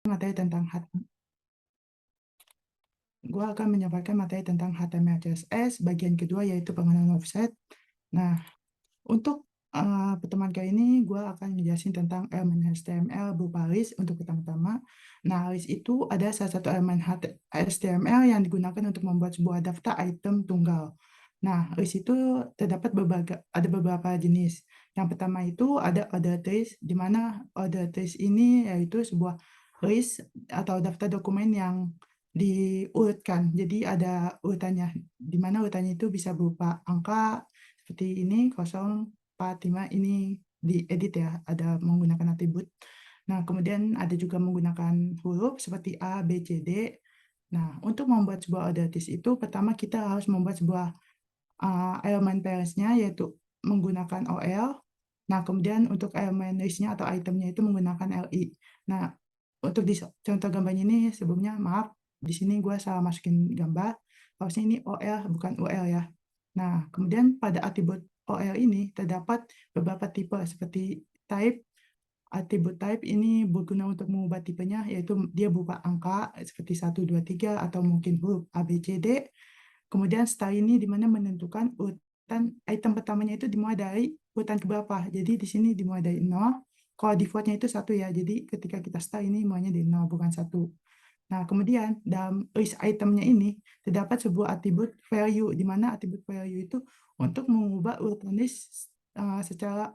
materi tentang Gua akan menyampaikan materi tentang HTML CSS, bagian kedua yaitu pengenalan offset. Nah, untuk pertemuan kali ini gue akan menjelaskan tentang elemen HTML berupa list untuk pertama-tama. Nah, list itu ada salah satu elemen HTML yang digunakan untuk membuat sebuah daftar item tunggal. Nah, list itu terdapat ada beberapa jenis. Yang pertama itu ada order list, di mana order list ini yaitu sebuah list atau daftar dokumen yang diurutkan. Jadi ada urutannya, di mana urutannya itu bisa berupa angka seperti ini 0, 4, 5, ini diedit ya, ada menggunakan atribut. Nah, kemudian ada juga menggunakan huruf seperti A, B, C, D. Nah, untuk membuat sebuah order list itu pertama kita harus membuat sebuah elemen parents-nya yaitu menggunakan OL. Nah, kemudian untuk elemen list-nya atau itemnya itu menggunakan LI. Nah, untuk di contoh gambarnya ini sebelumnya maaf, di sini gue salah masukin gambar. Harusnya ini OL bukan UL ya. Nah, kemudian pada atribut OL ini terdapat beberapa tipe seperti type. Atribut type ini berguna untuk mengubah tipenya, yaitu dia berupa angka seperti 1, 2, 3, atau mungkin huruf A, B, C, D. Kemudian style ini dimana menentukan urutan item pertamanya itu dimulai dari urutan keberapa. Jadi di sini dimulai dari 0. Kalau defaultnya itu 1 ya. Jadi ketika kita style ini mulainya dari 0 bukan 1. Nah, kemudian dalam list itemnya ini terdapat sebuah atribut value, di mana atribut value itu untuk mengubah urutan list secara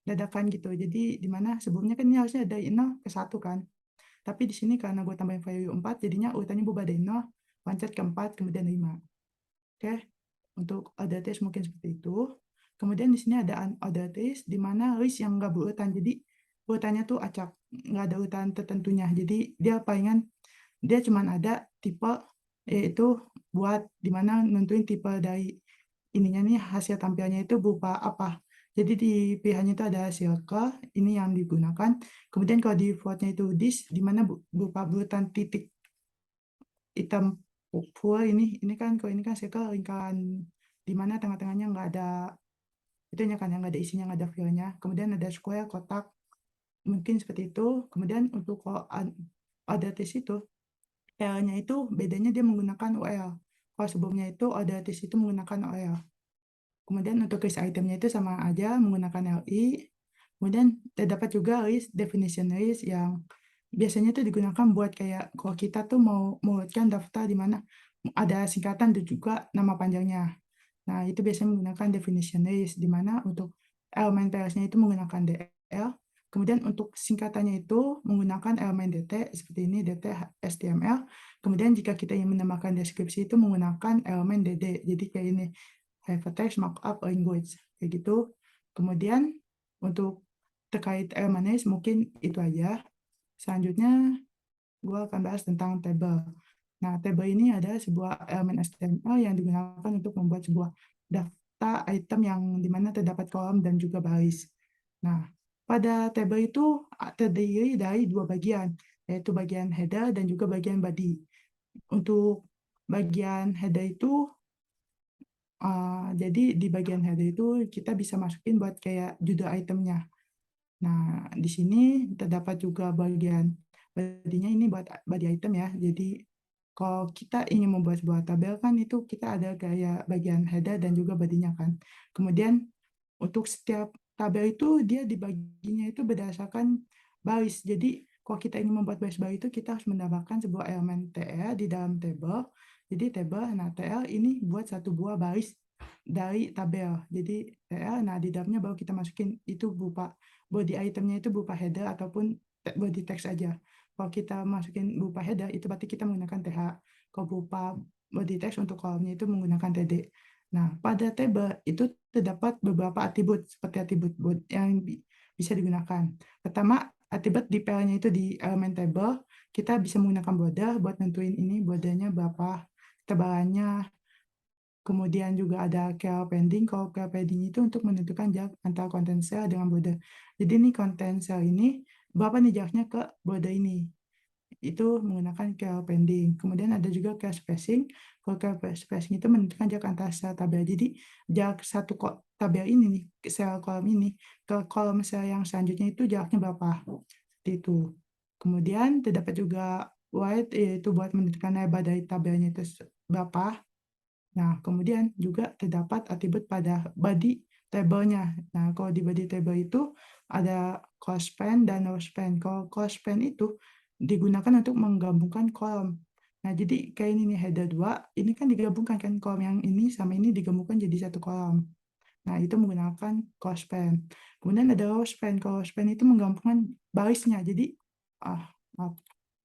dadakan gitu. Jadi di mana sebelumnya kan ini harusnya dari 0 ke 1 kan. Tapi di sini karena gue tambahin value 4, jadinya urutannya berubah dari 0, loncat ke 4, kemudian 5. Oke, untuk order list mungkin seperti itu. Kemudian di sini ada unordered list, di mana list yang nggak berurutan. Jadi urutannya tuh acak, nggak ada urutan tertentunya. Jadi dia palingan, dia cuma ada tipe, yaitu buat dimana nentuin tipe dari ininya nih, hasil tampilnya itu berupa apa. Jadi di pilihannya itu ada circle, ini yang digunakan. Kemudian kalau defaultnya itu this, dimana berupa urutan titik hitam full ini kan, kalau ini kan circle lingkaran dimana tengah-tengahnya nggak ada itunya kan, yang nggak ada isinya, nggak ada fillnya. Kemudian ada square, kotak, mungkin seperti itu. Kemudian untuk kalau ada tes itu, L-nya itu bedanya dia menggunakan UL. Kalau sebelumnya itu ada tes itu menggunakan OL. Kemudian untuk list itemnya itu sama aja menggunakan LI. Kemudian terdapat juga list definition list yang biasanya itu digunakan buat kayak kalau kita tuh mau membuatkan daftar di mana ada singkatan dan juga nama panjangnya. Nah, itu biasanya menggunakan definition list di mana untuk elemen PLS-nya itu menggunakan DL. Kemudian untuk singkatannya itu menggunakan elemen DT seperti ini, DT HTML. Kemudian jika kita ingin menambahkan deskripsi itu menggunakan elemen DD. Jadi kayak ini, hypertext markup language kayak gitu. Kemudian untuk terkait elemen list mungkin itu aja. Selanjutnya gue akan bahas tentang table. Nah, table ini adalah sebuah elemen HTML yang digunakan untuk membuat sebuah daftar item yang dimana terdapat kolom dan juga baris. Nah, pada table itu terdiri dari dua bagian, yaitu bagian header dan juga bagian body. Untuk bagian header itu, jadi di bagian header itu kita bisa masukin buat kayak judul itemnya. Nah, di sini terdapat juga bagian bodinya, ini buat body item ya. Jadi kalau kita ingin membuat sebuah tabel kan itu kita ada kayak bagian header dan juga bodinya kan. Kemudian untuk setiap tabel itu dia dibaginya itu berdasarkan baris. Jadi kalau kita ingin membuat baris-baris itu kita harus menambahkan sebuah elemen TL di dalam table. Jadi table, nah TL ini buat satu buah baris dari tabel. Jadi TL, nah di dalamnya baru kita masukin itu berupa body itemnya itu berupa header ataupun body text aja. Kalau kita masukin berupa header itu berarti kita menggunakan TH. Kalau berupa body text untuk kolomnya itu menggunakan TD. Nah, pada table itu terdapat beberapa atribut seperti atribut yang bisa digunakan. Pertama, atribut di PL-nya itu di elemen table, kita bisa menggunakan border buat nentuin ini bordernya berapa, tebalannya. Kemudian juga ada care pending. Kalau care pending itu untuk menentukan jarak antara content cell dengan border. Jadi ini content cell ini, berapa nih jaraknya ke border ini. Itu menggunakan care pending. Kemudian ada juga care spacing. Kalau care spacing itu menentukan jarak antara sel tabel. Jadi jarak satu tabel ini nih, sel kolom ini, ke kolom sel yang selanjutnya itu jaraknya berapa. Seperti itu. Kemudian terdapat juga void, yaitu buat menentukan lebar dari tabelnya itu berapa. Nah, kemudian juga terdapat atribut pada body table-nya. Nah, kalau di body table itu ada call span dan row span. Kalau call span itu digunakan untuk menggabungkan kolom. Nah, jadi kayak ini nih header 2, ini kan digabungkan kan kolom yang ini sama ini digabungkan jadi satu kolom. Nah, itu menggunakan call span. Kemudian ada row span. Kalau row span itu menggabungkan barisnya. Jadi, maaf.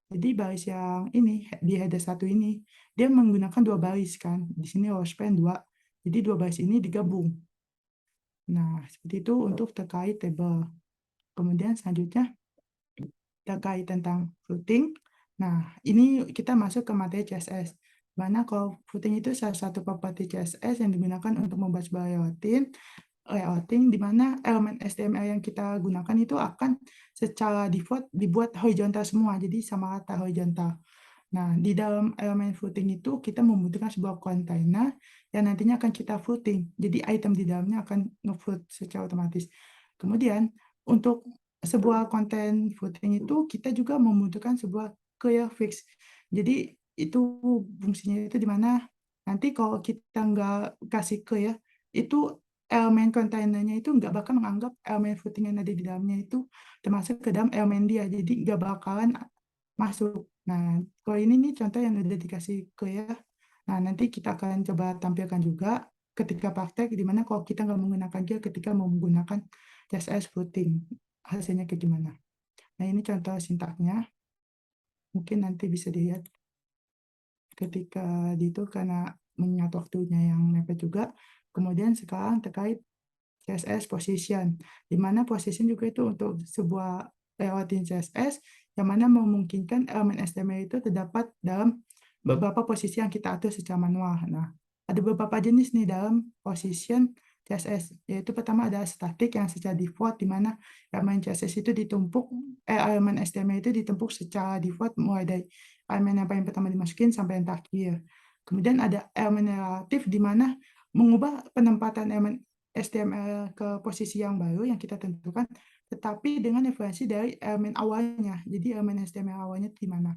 Jadi baris yang ini di header 1 ini dia menggunakan 2 baris kan. Di sini row span 2. Jadi 2 baris ini digabung. Nah, seperti itu untuk terkait table. Kemudian selanjutnya terkait tentang routing. Nah, ini kita masuk ke materi CSS. Mana kalau routing itu salah satu properti CSS yang digunakan untuk membuat sebuah layouting di mana elemen HTML yang kita gunakan itu akan secara default dibuat horizontal semua, jadi sama rata horizontal. Nah, di dalam elemen footing itu kita membutuhkan sebuah kontainer yang nantinya akan kita footing. Jadi item di dalamnya akan nge-float secara otomatis. Kemudian untuk sebuah konten footing itu kita juga membutuhkan sebuah clear fix. Jadi itu fungsinya itu di mana nanti kalau kita nggak kasih clear, itu elemen kontainernya itu nggak bakal menganggap elemen footing yang ada di dalamnya itu termasuk ke dalam elemen dia. Jadi nggak bakalan masuk. Nah, kalau ini nih contoh yang udah dikasih clear. Nah, nanti kita akan coba tampilkan juga ketika praktek, di mana kalau kita nggak menggunakan dia ketika mau menggunakan CSS footing, hasilnya kayak gimana. Nah, ini contoh sintaknya, mungkin nanti bisa dilihat ketika di itu karena mengingat waktunya yang mepet juga. Kemudian sekarang terkait CSS position, di mana position juga itu untuk sebuah layouting CSS yang mana memungkinkan elemen HTML itu terdapat dalam beberapa posisi yang kita atur secara manual. Nah, ada beberapa jenis nih dalam position CSS, yaitu pertama ada static yang secara default, di mana elemen CSS itu elemen HTML itu ditumpuk secara default mulai dari elemen yang paling pertama dimasukin sampai yang terakhir. Kemudian ada elemen relatif di mana mengubah penempatan elemen HTML ke posisi yang baru yang kita tentukan, tetapi dengan referensi dari elemen awalnya. Jadi elemen HTML awalnya di mana,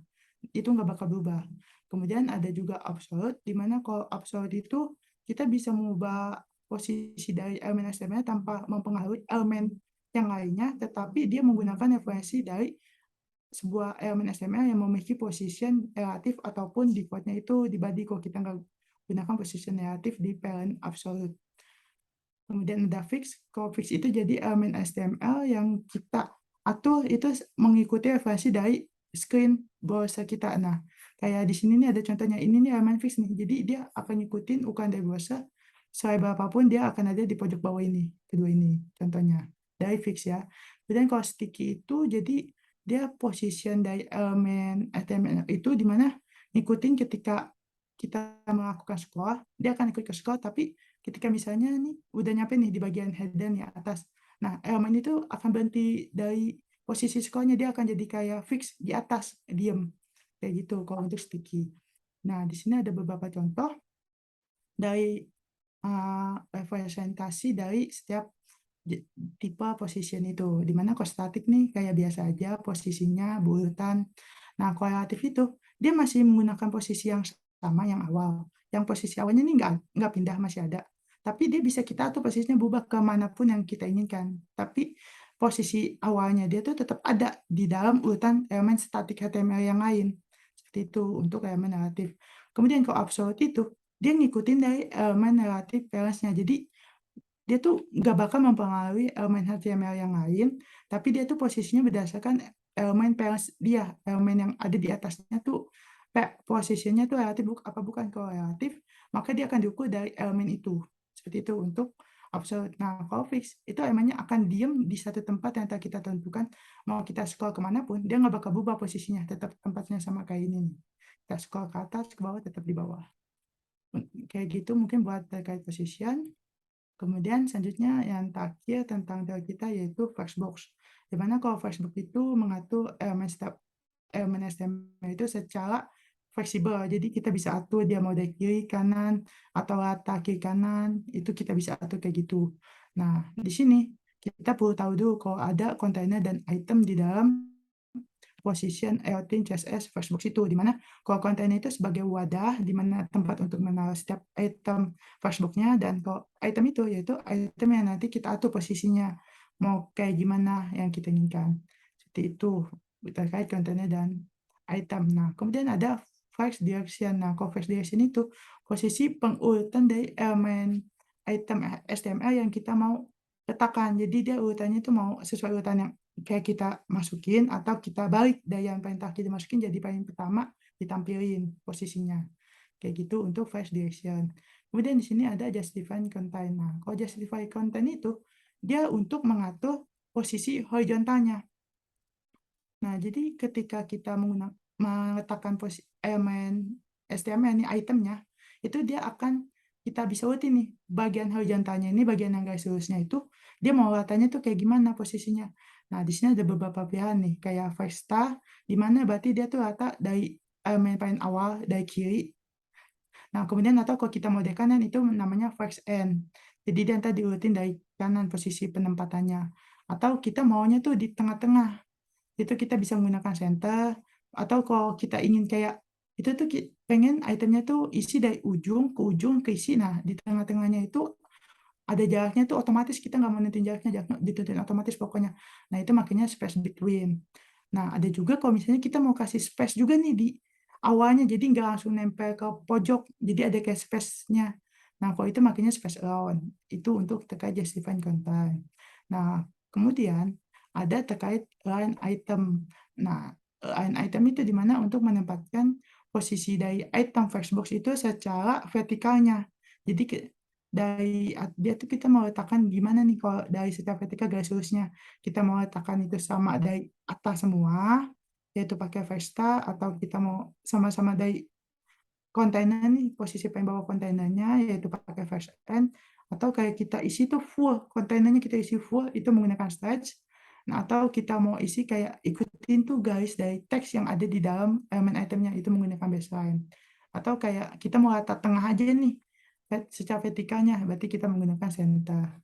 itu nggak bakal berubah. Kemudian ada juga absolute, di mana kalau absolute itu kita bisa mengubah posisi dari elemen HTML tanpa mempengaruhi elemen yang lainnya, tetapi dia menggunakan referensi dari sebuah elemen HTML yang memiliki position relatif ataupun defaultnya itu di body kalau kita nggak gunakan position relatif di parent absolute. Kemudian ada fix. Kalau fix itu jadi elemen HTML yang kita atur itu mengikuti referensi dari screen browser kita. Nah, kayak di sini nih ada contohnya. Ini nih elemen fix nih. Jadi dia akan ngikutin ukuran dari browser. Selebar apapun dia akan ada di pojok bawah ini. Kedua ini contohnya. Dari fix ya. Kemudian kalau sticky itu jadi dia position dari elemen HTML itu di mana ngikutin ketika kita melakukan scroll, dia akan ikut ke scroll, tapi ketika misalnya nih udah nyampe nih di bagian header nih atas. Nah, elemen itu akan berhenti dari posisi scrollnya, dia akan jadi kayak fix di atas, diem. Kayak gitu kalau untuk sticky. Nah, di sini ada beberapa contoh dari representasi dari setiap tipe position itu. Dimana kalau statik nih kayak biasa aja posisinya bulutan. Nah, kalau relatif itu dia masih menggunakan posisi yang sama yang awal. Yang posisi awalnya nih nggak pindah, masih ada. Tapi dia bisa kita atur posisinya berubah ke manapun yang kita inginkan. Tapi posisi awalnya dia tuh tetap ada di dalam urutan elemen statik HTML yang lain. Seperti itu untuk elemen relatif. Kemudian kalau absolute itu dia ngikutin dari elemen relatif balance-nya. Jadi dia tuh nggak bakal mempengaruhi elemen HTML yang lain, tapi dia tuh posisinya berdasarkan elemen parents dia, elemen yang ada di atasnya tuh posisinya tuh relatif apa bukan. Kalau relatif, maka dia akan diukur dari elemen itu. Seperti itu untuk absolute. Nah, kalau fix, itu elemennya akan diem di satu tempat yang kita tentukan. Mau kita scroll kemanapun, dia nggak bakal berubah posisinya, tetap tempatnya sama kayak ini nih. Kita scroll ke atas, ke bawah, tetap di bawah. Kayak gitu mungkin buat terkait position. Kemudian selanjutnya yang terakhir tentang tel kita yaitu Flexbox. Di mana kalau Flexbox itu mengatur elemen HTML itu secara fleksibel. Jadi kita bisa atur dia mau dari kiri kanan atau rata kiri kanan, itu kita bisa atur kayak gitu. Nah, di sini kita perlu tahu dulu kalau ada kontainer dan item di dalam position EOTIN CSS Flexbox itu, di mana kalau kontainer itu sebagai wadah, di mana tempat untuk menaruh setiap item Flexbox-nya, dan kalau item itu yaitu item yang nanti kita atur posisinya, mau kayak gimana yang kita inginkan. Seperti itu terkait kontainer dan item. Nah, kemudian ada Flex Direction. Nah, kalau Flex Direction itu posisi pengurutan dari elemen item HTML yang kita mau letakkan. Jadi dia urutannya itu mau sesuai urutan yang kayak kita masukin, atau kita balik dari yang paling terakhir dimasukin jadi paling pertama ditampilin posisinya. Kayak gitu untuk Flash Direction. Kemudian di sini ada Justify Content. Nah, kalau Justify Content itu dia untuk mengatur posisi horizontalnya. Nah, jadi ketika kita meletakkan elemen HTML ini itemnya, itu dia akan kita bisa lihat nih bagian horizontalnya ini, bagian yang garis lurusnya itu dia mau letaknya tuh kayak gimana posisinya. Nah, di sini ada beberapa pilihan nih, kayak 5 star, di mana berarti dia tuh letak dari elemen paling awal dari kiri. Nah, kemudian atau kalau kita mau dari kanan itu namanya 5 end. Jadi dia ntar diurutin dari kanan posisi penempatannya. Atau kita maunya tuh di tengah-tengah, itu kita bisa menggunakan center, atau kalau kita ingin kayak itu tuh pengen itemnya tuh isi dari ujung ke isi. Nah, di tengah-tengahnya itu ada jaraknya tuh otomatis, kita nggak mau nentuin jaraknya ditentuin otomatis pokoknya. Nah, itu makanya space between. Nah, ada juga kalau misalnya kita mau kasih space juga nih di awalnya, jadi nggak langsung nempel ke pojok, jadi ada kayak space-nya. Nah, kalau itu makanya space around, itu untuk terkait justifying content. Nah, kemudian ada terkait line item. Nah, line item itu dimana untuk menempatkan posisi dari item Flexbox itu secara vertikalnya. Jadi dia tuh kita mau letakkan gimana nih kalau dari secara vertikal garis lurusnya. Kita mau letakkan itu sama dari atas semua, yaitu pakai Vesta, atau kita mau sama-sama dari kontainer nih, posisi paling bawah kontainernya, yaitu pakai first end, atau kayak kita isi tuh full, kontainernya kita isi full, itu menggunakan stretch. Nah, atau kita mau isi kayak ikutin tuh guys dari teks yang ada di dalam elemen itemnya, itu menggunakan baseline. Atau kayak kita mau letak tengah aja nih, secara vertikalnya, berarti kita menggunakan center.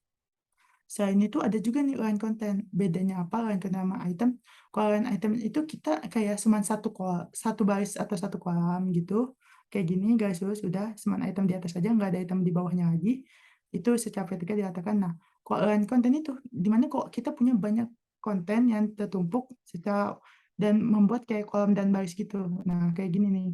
Selain itu ada juga nih line content. Bedanya apa line content sama item? Kalau line item itu kita kayak cuman satu baris atau satu kolam gitu. Kayak gini garis lurus udah cuman item di atas aja, nggak ada item di bawahnya lagi. Itu secara vertikal dikatakan. Nah, kalau line content itu dimana kok kita punya banyak konten yang tertumpuk secara dan membuat kayak kolom dan baris gitu. Nah, kayak gini nih.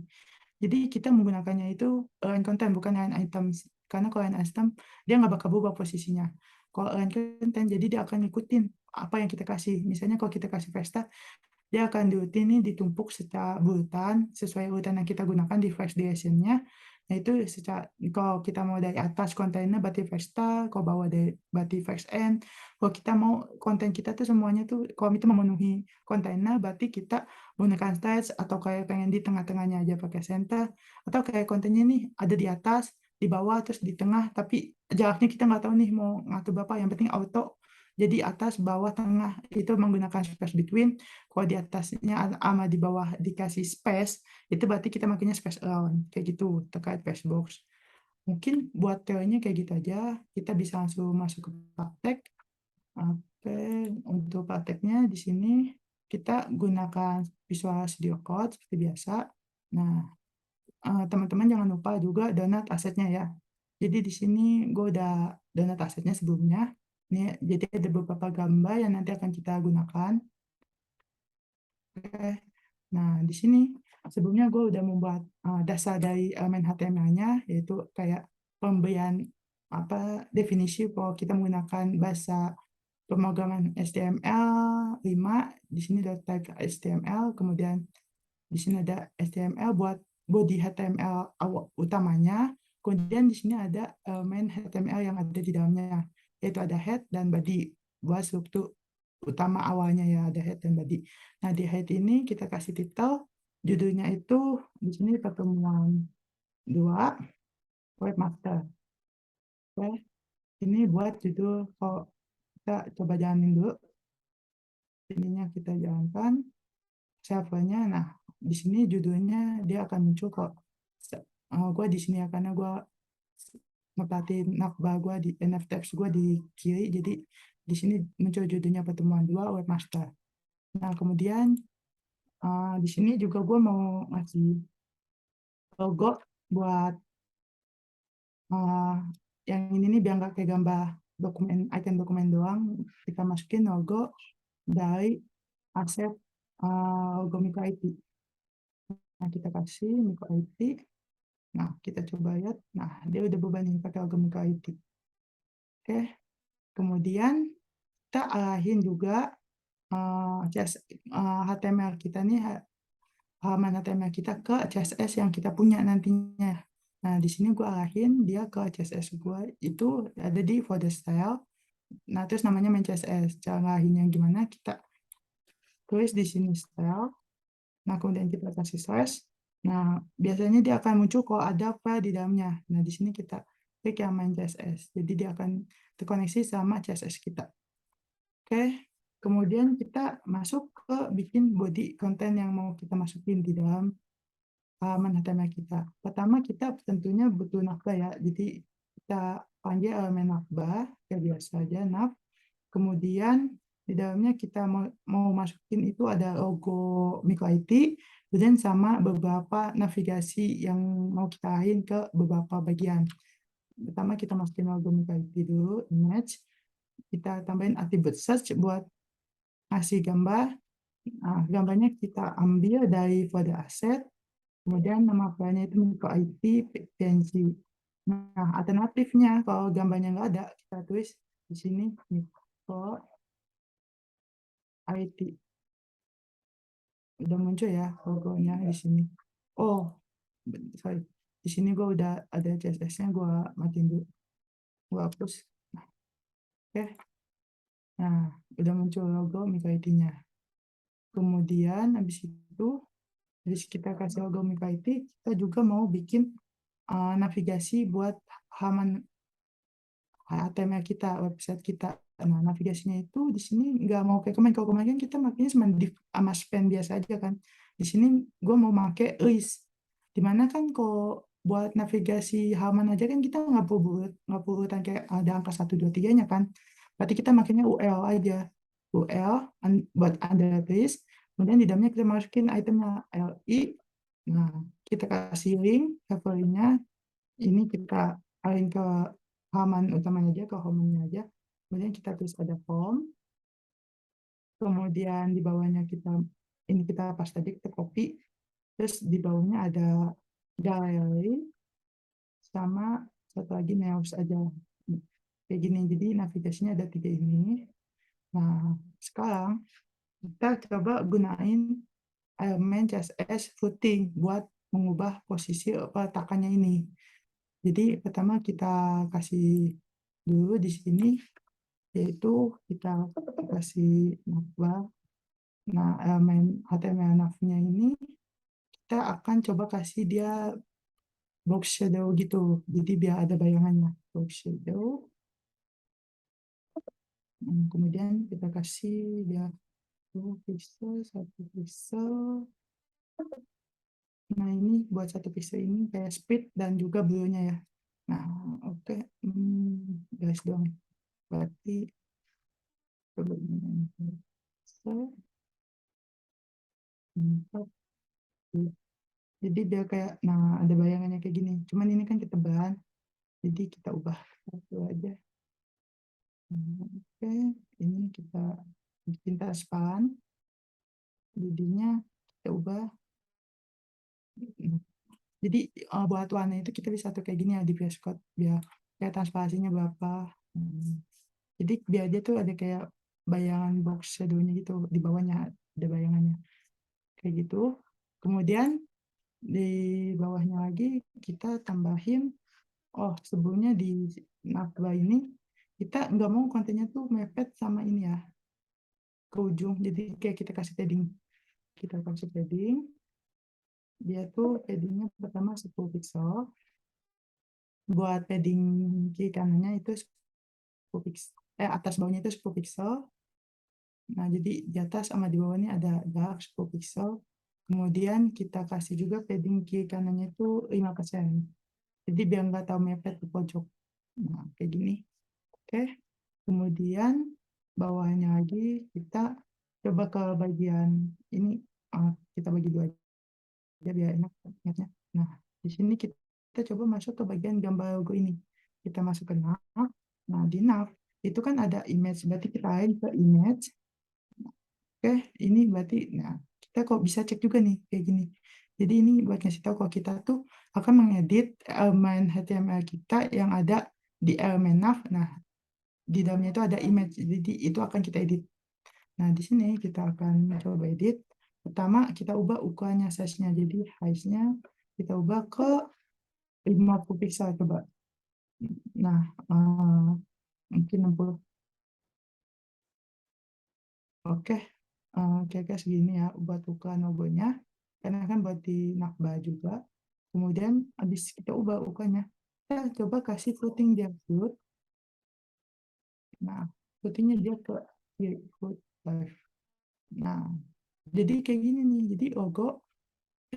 Jadi kita menggunakannya itu line content bukan line items. Karena kalau line item dia nggak bakal berubah posisinya. Kalau line content jadi dia akan ngikutin apa yang kita kasih. Misalnya kalau kita kasih Vesta, dia akan diurutin nih ditumpuk secara urutan sesuai urutan yang kita gunakan di Flash Direction-nya. Nah, itu secara kalau kita mau dari atas kontennya berarti Vesta, kalau bawah dari berarti Flash End. Kalau kita mau konten kita tuh semuanya tuh kalau itu memenuhi kontennya berarti kita menggunakan stage, atau kayak pengen di tengah-tengahnya aja pakai center, atau kayak kontennya nih ada di atas, di bawah, terus di tengah, tapi jaraknya kita nggak tahu nih mau ngatur berapa, yang penting auto. Jadi atas, bawah, tengah itu menggunakan space between. Kalau di atasnya sama di bawah dikasih space, itu berarti kita makanya space around. Kayak gitu terkait Flexbox. Mungkin buat teorinya kayak gitu aja. Kita bisa langsung masuk ke praktek. Oke, untuk prakteknya di sini kita gunakan Visual Studio Code seperti biasa. Nah, teman-teman jangan lupa juga download asetnya ya. Jadi di sini gue udah download asetnya sebelumnya. Nih, jadi ada beberapa gambar yang nanti akan kita gunakan. Oke. Nah, di sini sebelumnya gue udah membuat dasar dari elemen HTML-nya, yaitu kayak pemberian definisi bahwa kita menggunakan bahasa pemrograman HTML5. Di sini ada tag HTML, kemudian di sini ada HTML buat body HTML utamanya, kemudian di sini ada elemen HTML yang ada di dalamnya, yaitu ada head dan body buat struktur utama awalnya ya, ada head dan body. Nah, di head ini kita kasih title, judulnya itu di sini pertemuan 2 webmaster. Oke, ini buat judul. Kalau kita coba jalanin dulu, ininya kita jalankan servernya. Nah, di sini judulnya dia akan muncul kok. Gue di sini ya karena gue ngepatin nakbar gue di NFTs gue di kiri, jadi di sini muncul judulnya pertemuan 2 webmaster. Nah, kemudian Di sini juga gue mau ngasih logo buat, eee, yang ini nih biar nggak kayak gambar dokumen, icon dokumen doang, kita masukin logo dari aset, logo micro IT. Nah, kita kasih micro IT, nah kita coba lihat, nah dia udah berubah nih pakai logo micro IT. Oke, kemudian kita arahin juga, HTML kita nih, halaman HTML kita ke CSS yang kita punya nantinya. Nah, di sini gue arahin dia ke CSS gue itu ada di folder style. Nah, terus namanya main CSS. Cara ngarahinnya gimana? Kita tulis di sini style. Nah, kemudian kita kasih slash. Nah, biasanya dia akan muncul kalau ada file di dalamnya. Nah, di sini kita klik yang main CSS. Jadi dia akan terkoneksi sama CSS kita. Oke, kemudian kita masuk ke bikin body content yang mau kita masukin di dalam halaman HTML kita. Pertama kita tentunya butuh navbar ya. Jadi kita panggil elemen navbar kayak biasa aja nav. Kemudian di dalamnya kita mau masukin itu ada logo micro IT, kemudian sama beberapa navigasi yang mau kita arahin ke beberapa bagian. Pertama kita masukin logo micro IT dulu, image. Kita tambahin attribute search buat ngasih gambar. Nah, gambarnya kita ambil dari folder asset, kemudian nama filenya itu micro IT PNG. Nah, alternatifnya kalau gambarnya nggak ada, kita tulis di sini micro IT. Udah muncul ya logonya di sini. Oh, sorry. Di sini gue udah ada CSS-nya, gue matiin dulu. Gue hapus. Oke. Nah, udah muncul logo micro IT-nya. Kemudian habis itu, habis kita kasih logo micro IT, kita juga mau bikin navigasi buat halaman HTML kita, website kita. Nah, navigasinya itu di sini nggak mau kayak kemarin. Kalau kemarin kita makanya cuma div sama span biasa aja kan. Di sini gue mau pakai list. Dimana kan kalau buat navigasi halaman aja kan kita nggak perlu urutan kayak ada angka 1, 2, 3-nya kan. Berarti kita makanya UL aja. UL buat under list. Kemudian di dalamnya kita masukin itemnya LI. Nah, kita kasih link, referensinya ini kita arahin ke halaman utamanya aja, ke home-nya aja. Kemudian kita tulis ada form, kemudian di bawahnya ini kita pas tadi kita copy, terus di bawahnya ada gallery, sama satu lagi news aja. Kayak gini, jadi navigasinya ada 3 ini. Nah, sekarang kita coba gunain elemen CSS footing buat mengubah posisi peletakannya ini. Jadi pertama kita kasih dulu di sini, yaitu kita kasih navbar. Nah, elemen HTML nav-nya ini kita akan coba kasih dia box shadow gitu. Jadi biar ada bayangannya. Box shadow. Kemudian kita kasih dia 2 pixel, 1 pixel. Nah, ini buat 1 pixel ini kayak speed dan juga blue-nya ya. Nah, oke. Guys doang. Berarti coba ini. Jadi dia kayak, nah ada bayangannya kayak gini. Cuman ini kan ketebalan, jadi kita ubah satu aja. Oke, ini kita bikin transparan, jadinya kita ubah. Jadi buat warna itu kita bisa atur kayak gini ya di VS Code, biar kayak transparansinya berapa. Jadi biar dia tuh ada kayak bayangan box shadow-nya gitu, di bawahnya ada bayangannya. Kayak gitu. Kemudian di bawahnya lagi kita tambahin, sebelumnya di navbar ini kita nggak mau kontennya tuh mepet sama ini ya, ke ujung. Jadi kayak kita kasih padding. Kita kasih padding. Dia tuh paddingnya pertama 10 pixel. Buat padding kiri kanannya itu 10 pixel. Atas bawahnya itu 10 pixel. Nah, jadi di atas sama di bawahnya ada jarak 10 pixel. Kemudian kita kasih juga padding kiri kanannya itu 5%. Jadi biar nggak tahu mepet di pojok. Nah, kayak gini. Oke. Kemudian bawahnya lagi kita coba ke bagian ini, kita bagi 2 aja biar enak ingatnya. Nah, di sini kita coba masuk ke bagian gambar logo ini. Kita masuk ke nav, nah di nav itu kan ada image, berarti kita arahin ke image. Oke, ini berarti nah, kita kok bisa cek juga nih kayak gini. Jadi ini buat ngasih tahu kalau kita tuh akan mengedit elemen HTML kita yang ada di elemen nav. Nah, di dalamnya itu ada image, jadi itu akan kita edit. Nah, di sini kita akan coba edit. Pertama, kita ubah ukurannya, size-nya. Jadi size-nya kita ubah ke 50 pixel coba. Nah, mungkin 60. Oke, kira-kira segini ya buat ukuran logonya. Karena kan buat di Nakba juga. Kemudian habis kita ubah ukurannya. Kita coba kasih footing dia foot. Nah, footingnya dia ke kiri, foot left. Nah, jadi kayak gini nih. Jadi logo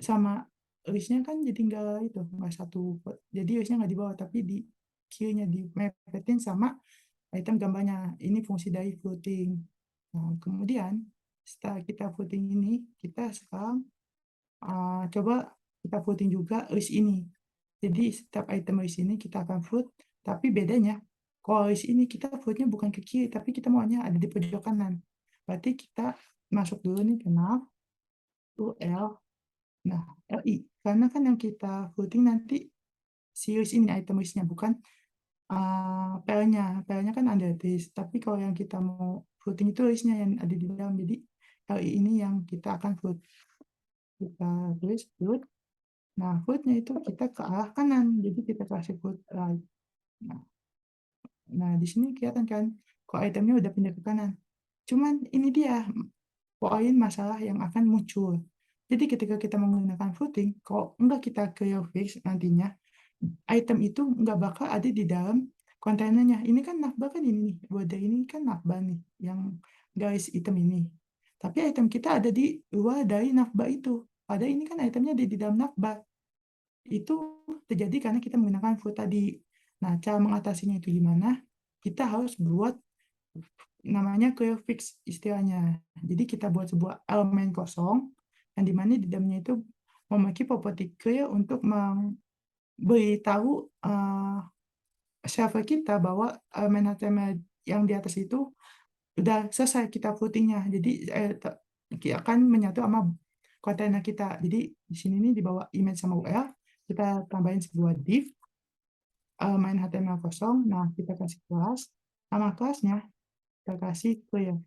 sama listnya kan jadi nggak satu. Jadi listnya nggak di bawah, tapi di kirinya dimepetin sama item gambarnya. Ini fungsi dari footing. Nah, kemudian setelah kita footing ini, kita sekarang coba kita footing juga list ini. Jadi setiap item list ini kita akan foot, tapi bedanya kalau list ini kita footnya bukan ke kiri, tapi kita maunya ada di pojok kanan. Berarti kita masuk dulu nih ke nav, UL, nah LI. Karena kan yang kita footing nanti si list ini item listnya, bukan PL-nya. PL-nya kan ada list, tapi kalau yang kita mau footing itu listnya yang ada di dalam. Jadi LI ini yang kita akan foot. Kita tulis foot. Nah, footnya itu kita ke arah kanan, jadi kita kasih foot right. Nah, di sini kelihatan kan, kok itemnya udah pindah ke kanan. Cuman ini dia poin masalah yang akan muncul. Jadi ketika kita menggunakan footing, kalau enggak kita clear fix nantinya, item itu nggak bakal ada di dalam kontainernya. Ini kan navbar kan ini nih, border ini kan navbar nih, yang garis item ini. Tapi item kita ada di luar dari navbar itu. Padahal ini kan itemnya ada di dalam navbar. Itu terjadi karena kita menggunakan foot tadi. Nah, cara mengatasinya itu gimana? Kita harus buat namanya clear fix istilahnya. Jadi kita buat sebuah elemen kosong yang dimana di dalamnya itu memiliki properti clear untuk memberitahu server kita bahwa elemen HTML yang di atas itu udah selesai kita footingnya. Jadi akan menyatu sama kontainer kita. Jadi di sini nih di bawah image sama URL kita tambahin sebuah div main HTML kosong. Nah, kita kasih kelas. Nama kelasnya kita kasih clear.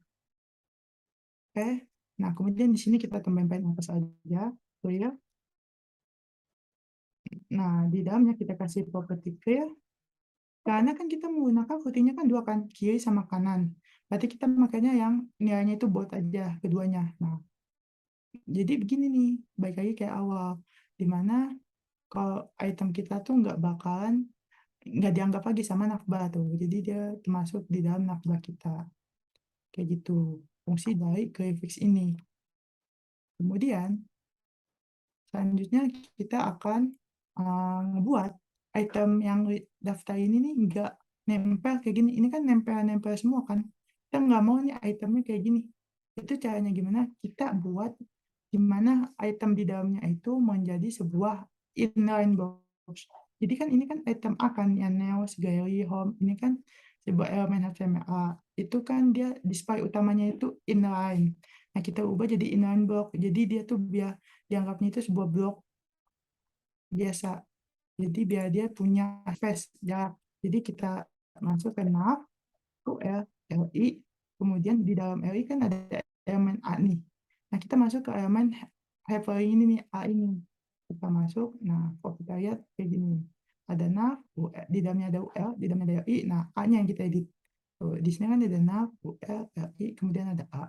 Oke. Nah, kemudian di sini kita tambahin paling atas aja clear. Nah, di dalamnya kita kasih property clear. Karena kan kita menggunakan footingnya kan dua kan, kiri sama kanan. Berarti kita makanya yang nilainya itu bold aja keduanya. Nah, jadi begini nih, baik lagi kayak awal. Dimana kalau item kita tuh nggak dianggap lagi sama nafbar tuh. Jadi dia termasuk di dalam nafbar kita. Kayak gitu. Fungsi dari clearfix ini. Kemudian selanjutnya kita akan ngebuat item yang daftar ini nih nggak nempel kayak gini. Ini kan nempel-nempel semua kan. Kita nggak mau nih itemnya kayak gini. Itu caranya gimana? Kita buat dimana item di dalamnya itu menjadi sebuah inline box. Jadi kan ini kan item A kan, yang Neos, Gallery, Home, ini kan sebuah elemen HTML. Itu kan dia display utamanya itu inline. Nah, kita ubah jadi inline block. Jadi dia tuh biar dianggapnya itu sebuah blok biasa. Jadi biar dia punya space jarak. Jadi kita masuk ke nav, UL, LI, kemudian di dalam LI kan ada elemen A nih. Nah, kita masuk ke elemen hyperlink ini nih, A ini. Kita masuk, nah kalau kita lihat kayak gini. Ada nav, di dalamnya ada UL, di dalamnya ada LI, nah A-nya yang kita edit. Tuh, di sini kan ada nav, UL, LI, kemudian ada A.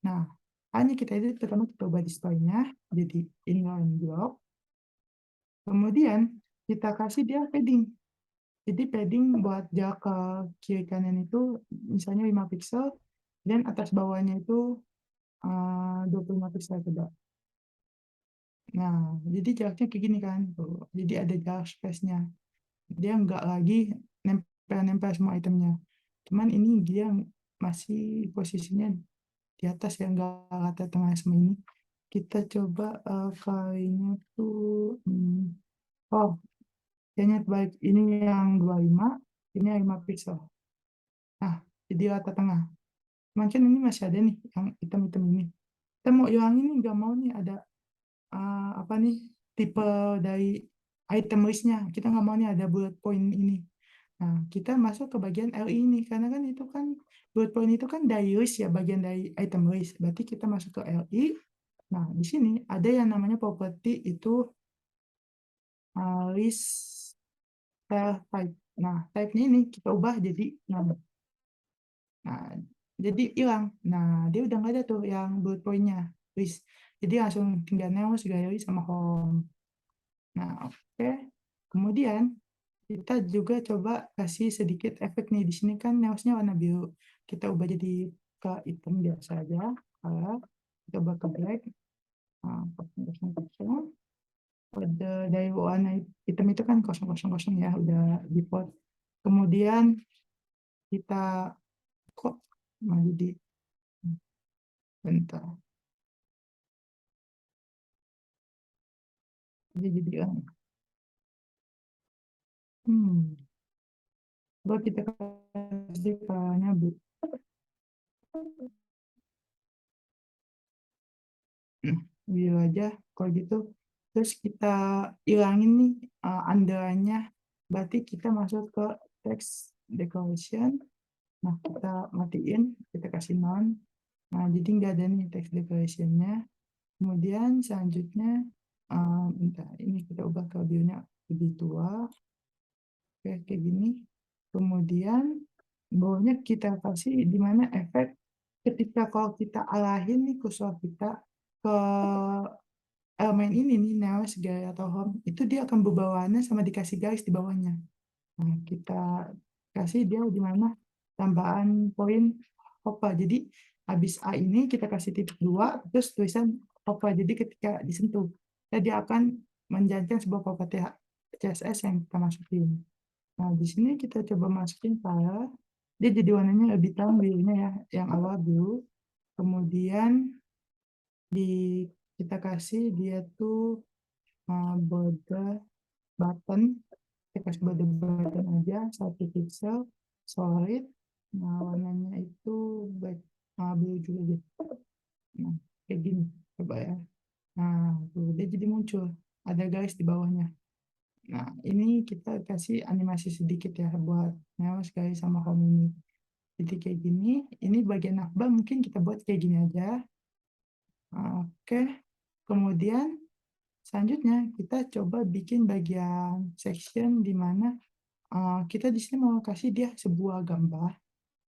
Nah, A-nya kita edit, pertama kita ubah display-nya jadi inline block. Kemudian kita kasih dia padding. Jadi padding buat jarak ke kiri kanan itu misalnya 5 pixel dan atas bawahnya itu 25 pixel coba. Nah, jadi jaraknya kayak gini kan. Tuh. Jadi ada jarak space-nya. Dia nggak lagi nempel-nempel semua itemnya. Cuman ini dia masih posisinya di atas ya, nggak rata tengah sama ini. kita coba, kalinya tuh, oh, kayaknya baik ini yang 25, ini yang 5 pixel. Nah, jadi rata tengah. Mungkin ini masih ada nih yang hitam-hitam ini. Kita mau hilangin nih, nggak mau nih ada, apa nih, tipe dari item list-nya. Kita nggak mau nih ada bullet point ini. Nah, kita masuk ke bagian LI ini, karena kan itu kan bullet point itu kan dari list ya, bagian dari item list. Berarti kita masuk ke LI. Nah, di sini ada yang namanya property itu, list style type. Nah, type-nya ini kita ubah jadi none. Nah, jadi hilang. Nah, dia udah nggak ada tuh yang bullet point-nya, list. Jadi langsung tinggal neos, gallery, sama home. Nah, oke. Kemudian kita juga coba kasih sedikit efek nih. Di sini kan neosnya warna biru. Kita ubah jadi ke hitam biasa aja. Color. Kita ubah ke black. Nah, kosong kosong. Pada dari warna hitam itu kan kosong kosong kosong ya, udah default. Kemudian kita kok mau jadi bentar. Jadi hmm, coba kita kasih kalanya bu. Biru aja kalau gitu. Terus kita hilangin nih, underline-nya. Berarti kita masuk ke text decoration. Nah, kita matiin, kita kasih none. Nah, jadi nggak ada nih text decoration-nya. Kemudian selanjutnya, bentar, ini kita ubah ke birunya lebih tua. Oke, kayak gini. Kemudian bawahnya kita kasih di mana efek ketika kalau kita arahin nih kursor kita ke elemen ini nih, neos, gaya, atau home, itu dia akan berubah warna sama dikasih garis di bawahnya. Nah, kita kasih dia di mana tambahan poin opa. Jadi habis A ini kita kasih titik 2, terus tulisan opa. Jadi ketika disentuh, dia akan menjalankan sebuah properti CSS yang kita masukin. Nah, di sini kita coba masukin file. Dia jadi warnanya lebih terang birunya ya, yang awal biru. Kemudian di kita kasih dia tuh, border button. Kita kasih border button aja 1 pixel solid. Nah, warnanya itu baik, biru juga gitu. Nah, kayak gini coba ya. Nah, tuh dia jadi muncul ada garis di bawahnya. Nah, ini kita kasih animasi sedikit ya buat neos, garis, sama home ini. Jadi kayak gini, ini bagian navbar mungkin kita buat kayak gini aja. Oke, kemudian selanjutnya kita coba bikin bagian section di mana, kita di sini mau kasih dia sebuah gambar.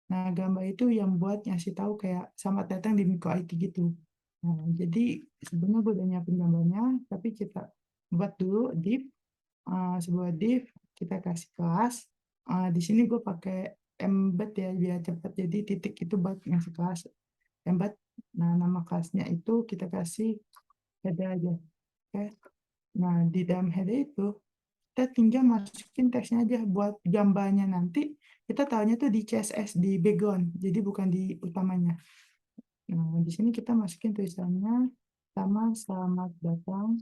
Nah, gambar itu yang buat ngasih tahu kayak selamat datang di Miko IT gitu. Nah, jadi sebenarnya gue udah nyiapin gambarnya, tapi kita buat dulu div, sebuah div, kita kasih kelas. Di sini gue pakai embed ya biar cepat. Jadi titik itu buat ngasih kelas embed. Nah, nama kelasnya itu kita kasih header aja. Oke. Nah, di dalam header itu kita tinggal masukin teksnya aja buat gambarnya nanti. Kita taruhnya tuh di CSS di background, jadi bukan di utamanya. Nah, di sini kita masukin tulisannya sama selamat datang,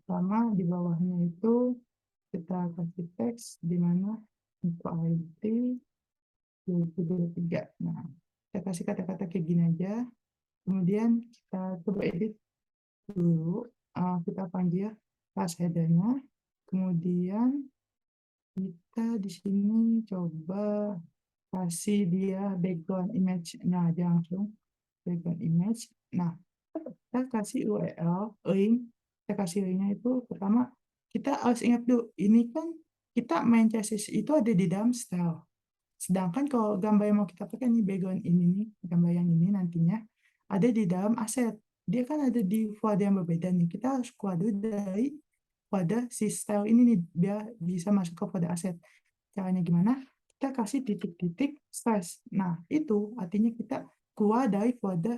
sama di bawahnya itu kita kasih teks di mana info IT 2023. Nah, kita kasih kata-kata kayak gini aja. Kemudian kita coba edit dulu, kita panggil pas header-nya. Kemudian kita di sini coba kasih dia background image-nya aja langsung, background image. Nah, kita kasih URL link. Kita kasih linknya itu pertama kita harus ingat dulu ini kan kita main CSS itu ada di dalam style. Sedangkan kalau gambar yang mau kita pakai nih, background ini nih, gambar yang ini nantinya ada di dalam aset. Dia kan ada di folder yang berbeda nih. Kita harus keluar dulu dari folder si style ini nih biar bisa masuk ke folder aset. Caranya gimana? Kita kasih titik-titik slash. Nah, itu artinya kita keluar dari folder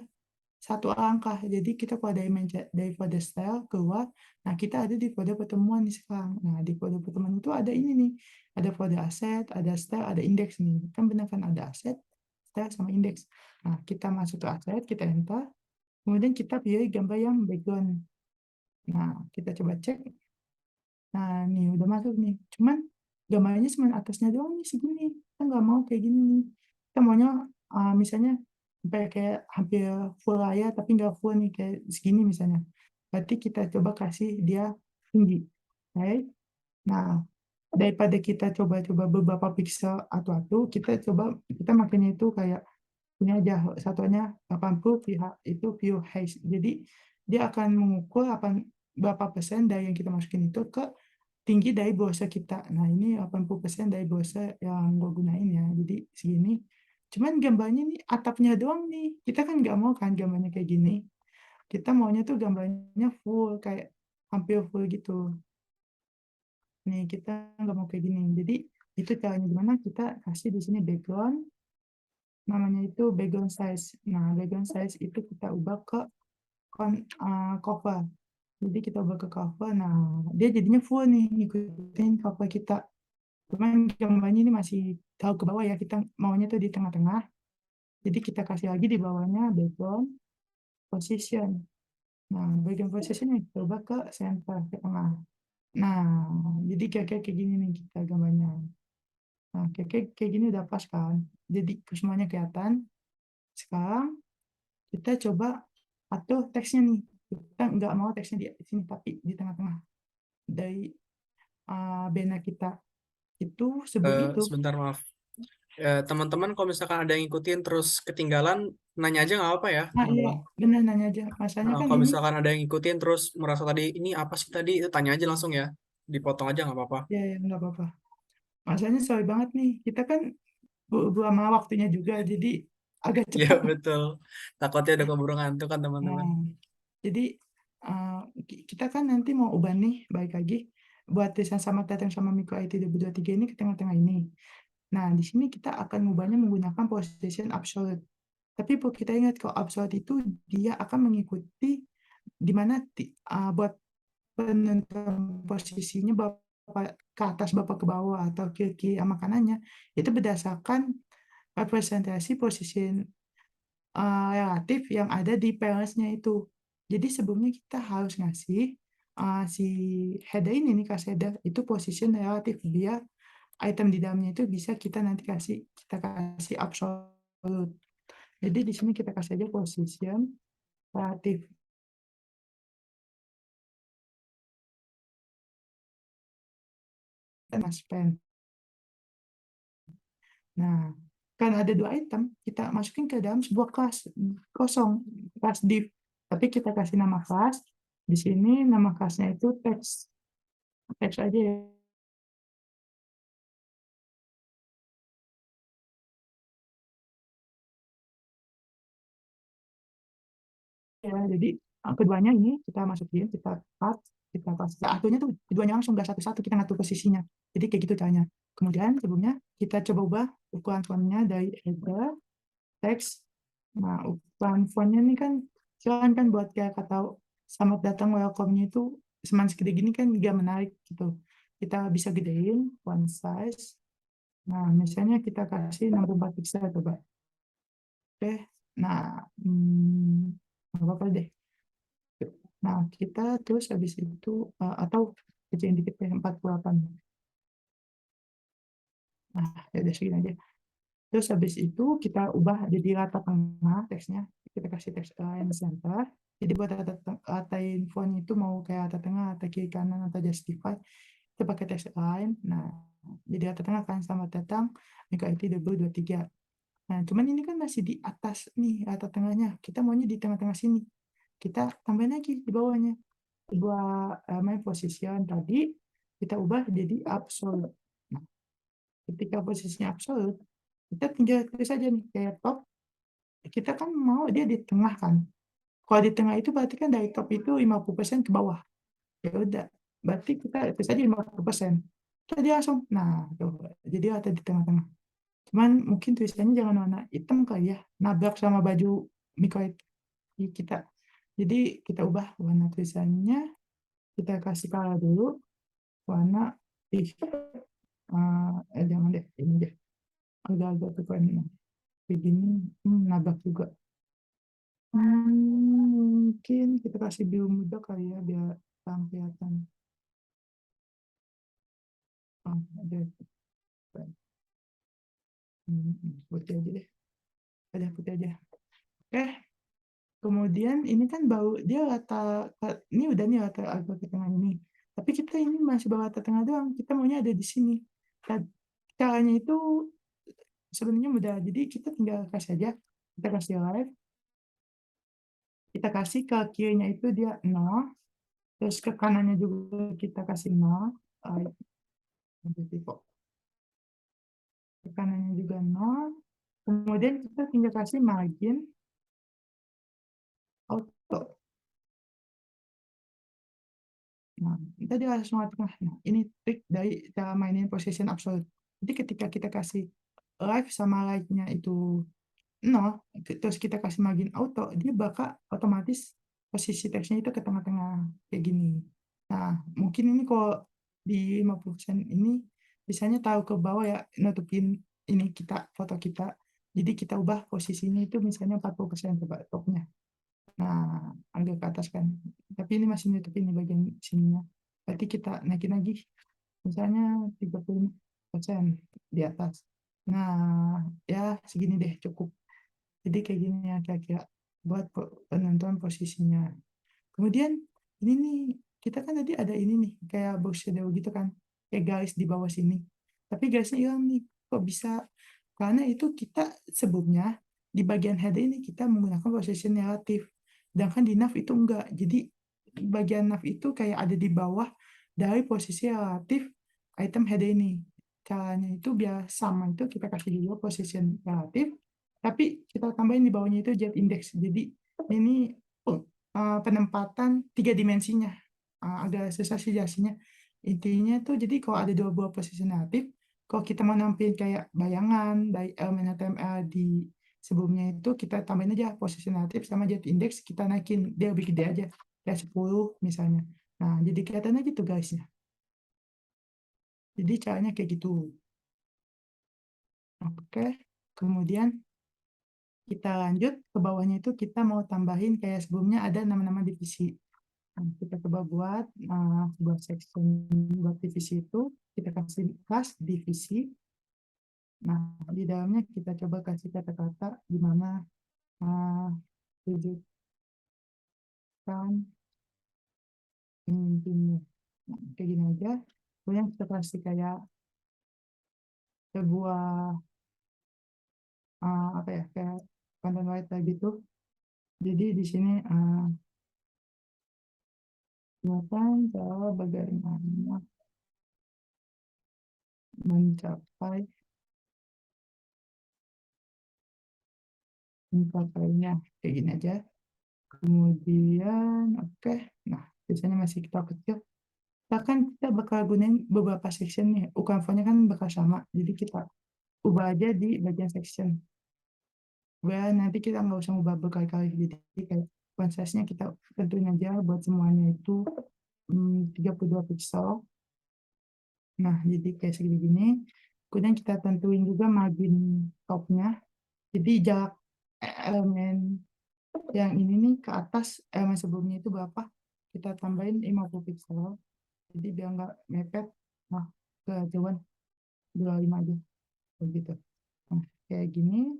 satu langkah. Jadi kita keluar dari folder style keluar. Nah, kita ada di folder pertemuan nih sekarang. Nah, di folder pertemuan itu ada ini nih. Ada folder aset, ada style, ada index nih. Kan benar kan ada aset, style, sama index. Nah, kita masuk ke aset, kita enter. kemudian kita pilih gambar yang background. Nah, kita coba cek. Nah, nih udah masuk nih. Cuman gambarnya cuma atasnya doang nih segini. Kita nggak mau kayak gini nih. Kita maunya misalnya sampai kayak hampir full layar tapi nggak full nih kayak segini misalnya. Berarti kita coba kasih dia tinggi. Right? Nah, daripada kita coba-coba beberapa pixel atu-atu, kita makanya itu kayak ini aja satuannya 80 pihak itu view height. Jadi dia akan mengukur berapa persen dari yang kita masukin itu ke tinggi dari browser kita. Nah, ini 80% dari browser yang gue gunain ya. Jadi segini. Cuman gambarnya nih atapnya doang nih. Kita kan nggak mau kan gambarnya kayak gini. Kita maunya tuh gambarnya full kayak hampir full gitu. Nih, kita nggak mau kayak gini. Jadi itu caranya gimana? Kita kasih di sini background, namanya itu background size. Nah, background size itu kita ubah ke cover. Jadi kita ubah ke cover. Nah, dia jadinya full nih, ngikutin cover kita. Cuman gambarnya ini masih jauh ke bawah ya, kita maunya tuh di tengah-tengah. Jadi kita kasih lagi di bawahnya background position. Nah, background position kita coba ke center, ke tengah. Nah, jadi kayak gini nih kita gambarnya. Nah, kayak gini udah pas kan. Jadi semuanya kelihatan. Sekarang kita coba atur teksnya nih. Kita nggak mau teksnya di sini, tapi di tengah-tengah. Dari banner kita. Itu sebelum itu. Sebentar maaf. Teman-teman kalau misalkan ada yang ngikutin terus ketinggalan, nanya aja nggak apa ya, Nah, iya, teman-teman. benar nanya aja. Masanya kan Kalau ini, misalkan ada yang ngikutin terus merasa tadi ini apa sih tadi, itu tanya aja langsung ya. Dipotong aja nggak apa-apa. ya nggak apa-apa. Masanya sorry banget nih. Kita kan buru sama waktunya juga, jadi agak Iya cepat. betul. Takutnya udah keburu ngantuk kan teman-teman. Nah, jadi kita kan nanti mau ubah nih, balik lagi buat desain sama Teteng sama Micro IT 2023 ini ke tengah-tengah ini. Nah, di sini kita akan mengubahnya menggunakan position absolute. Tapi perlu kita ingat kalau absolute itu dia akan mengikuti di mana buat penentuan posisinya bapak ke atas, bapak ke bawah, atau kiri sama kanannya, itu berdasarkan representasi posisi relatif yang ada di PLS-nya itu. Jadi sebelumnya kita harus ngasih si header ini nih, class header itu position relatif biar item di dalamnya itu bisa kita kasih absolute. Jadi di sini kita kasih aja position relatif dan span. Nah, karena ada dua item, kita masukin ke dalam sebuah kelas kosong, kelas div. Tapi kita kasih nama kelas. Di sini nama kelasnya itu text. Text aja ya. Jadi keduanya ini kita masukin, kita kasih. Aturnya tuh keduanya langsung nggak satu-satu, kita ngatur posisinya. Jadi kayak gitu caranya. Kemudian sebelumnya kita coba ubah ukuran fontnya dari header, text. Nah, ukuran fontnya ini kan silakan kan buat kayak kata selamat datang welcome-nya itu cuman segede gini kan nggak menarik gitu. Kita bisa gedein font size. Nah, misalnya kita kasih 64 pixel coba. Oke. Nah, nggak apa-apa deh. Nah, kita terus habis itu atau kecilin dikit ya 48. Nah, ya udah segini aja. Terus habis itu kita ubah jadi rata tengah teksnya. Kita kasih teks align center. Jadi buat ratain font itu mau kayak rata tengah, rata kiri kanan, atau justify, kita pakai teks align. Nah, jadi rata tengah kan sama tentang Mika IT 2023. Nah, cuman ini kan masih di atas nih rata tengahnya. Kita maunya di tengah-tengah sini. Kita tambahin lagi di bawahnya. Buat main position tadi, kita ubah jadi absolute. Nah, ketika posisinya absolute, kita tinggal tulis aja nih kayak top. Kita kan mau dia di tengah kan. Kalau di tengah itu berarti kan dari top itu 50% ke bawah. Ya udah, berarti kita tulis aja 50%. Jadi langsung, nah tuh, jadi ada di tengah-tengah. Cuman mungkin tulisannya jangan warna hitam kali ya, nabrak sama baju mikoit kita. Jadi kita ubah warna tulisannya, kita kasih color dulu, warna jangan deh, ini deh, agak-agak ke kayak gini, nabrak juga. Mungkin kita kasih biru muda kali ya biar terang kelihatan. Oh, ada. Putih aja deh. Ada putih aja. Oke, kemudian ini kan bau dia ini udah nih rata agak ke tengah ini. Tapi kita ini masih bawa rata tengah doang. Kita maunya ada di sini. Nah, caranya itu sebenarnya mudah. Jadi kita tinggal kasih aja. Kita kasih live. Kita kasih ke kirinya itu dia 0. Terus ke kanannya juga kita kasih 0. Tipe. Ke kanannya juga 0. Kemudian kita tinggal kasih margin auto. Nah, kita dia langsung tengah. Nah, ini trik dari cara mainin position absolute. Jadi ketika kita kasih live sama like-nya itu 0, terus kita kasih margin auto, dia bakal otomatis posisi teksnya itu ke tengah-tengah kayak gini. Nah, mungkin ini kalau di 50% ini misalnya tahu ke bawah ya nutupin ini kita foto kita. Jadi kita ubah posisinya itu misalnya 40% coba topnya. Nah, agak ke atas kan. Tapi ini masih nutupin di bagian sininya. Berarti kita naikin lagi misalnya 35% di atas. Nah, ya segini deh cukup. Jadi kayak gini ya kira-kira buat penentuan posisinya. Kemudian ini nih, kita kan tadi ada ini nih, kayak box shadow gitu kan, kayak garis di bawah sini. Tapi garisnya hilang nih, kok bisa? Karena itu kita sebelumnya di bagian header ini kita menggunakan position relatif. Sedangkan di nav itu enggak. Jadi bagian nav itu kayak ada di bawah dari posisi relatif item header ini. Caranya itu biar sama itu kita kasih dulu position relatif, tapi kita tambahin di bawahnya itu jet index. Jadi ini penempatan 3 dimensinya. Agak susah sih jelasinnya. Intinya tuh jadi kalau ada dua buah posisi natif, kalau kita mau nampilin kayak bayangan dari elemen HTML di sebelumnya itu kita tambahin aja posisi natif sama jet index, kita naikin dia lebih gede aja kayak 10 misalnya. Nah, jadi kelihatannya gitu guysnya. Jadi caranya kayak gitu. Oke, kemudian kita lanjut ke bawahnya itu kita mau tambahin kayak sebelumnya ada nama-nama divisi. Nah, kita coba buat section buat divisi itu kita kasih kelas divisi. Nah, di dalamnya kita coba kasih kata-kata di mana uh, rujukan intinya. Nah, kayak gini aja. Kemudian kita kasih kayak sebuah apa ya kayak content writer gitu. Jadi di sini silakan cara bagaimana mencapai mencapainya kayak gini aja. Kemudian oke. Nah, biasanya masih kita kecil. Bahkan kita bakal gunain beberapa section nih. UKM font-nya kan bakal sama. Jadi kita ubah aja di bagian section. Biar nanti kita nggak usah ubah berkali-kali. Jadi kayak font size-nya kita tentuin aja buat semuanya itu 32 pixel. Nah, jadi kayak segini gini. Kemudian kita tentuin juga margin top-nya. Jadi jarak elemen yang ini nih ke atas elemen sebelumnya itu berapa? Kita tambahin 50 pixel. Jadi biar nggak mepet. Nah, kejauhan 25 aja. Begitu. Nah, kayak gini.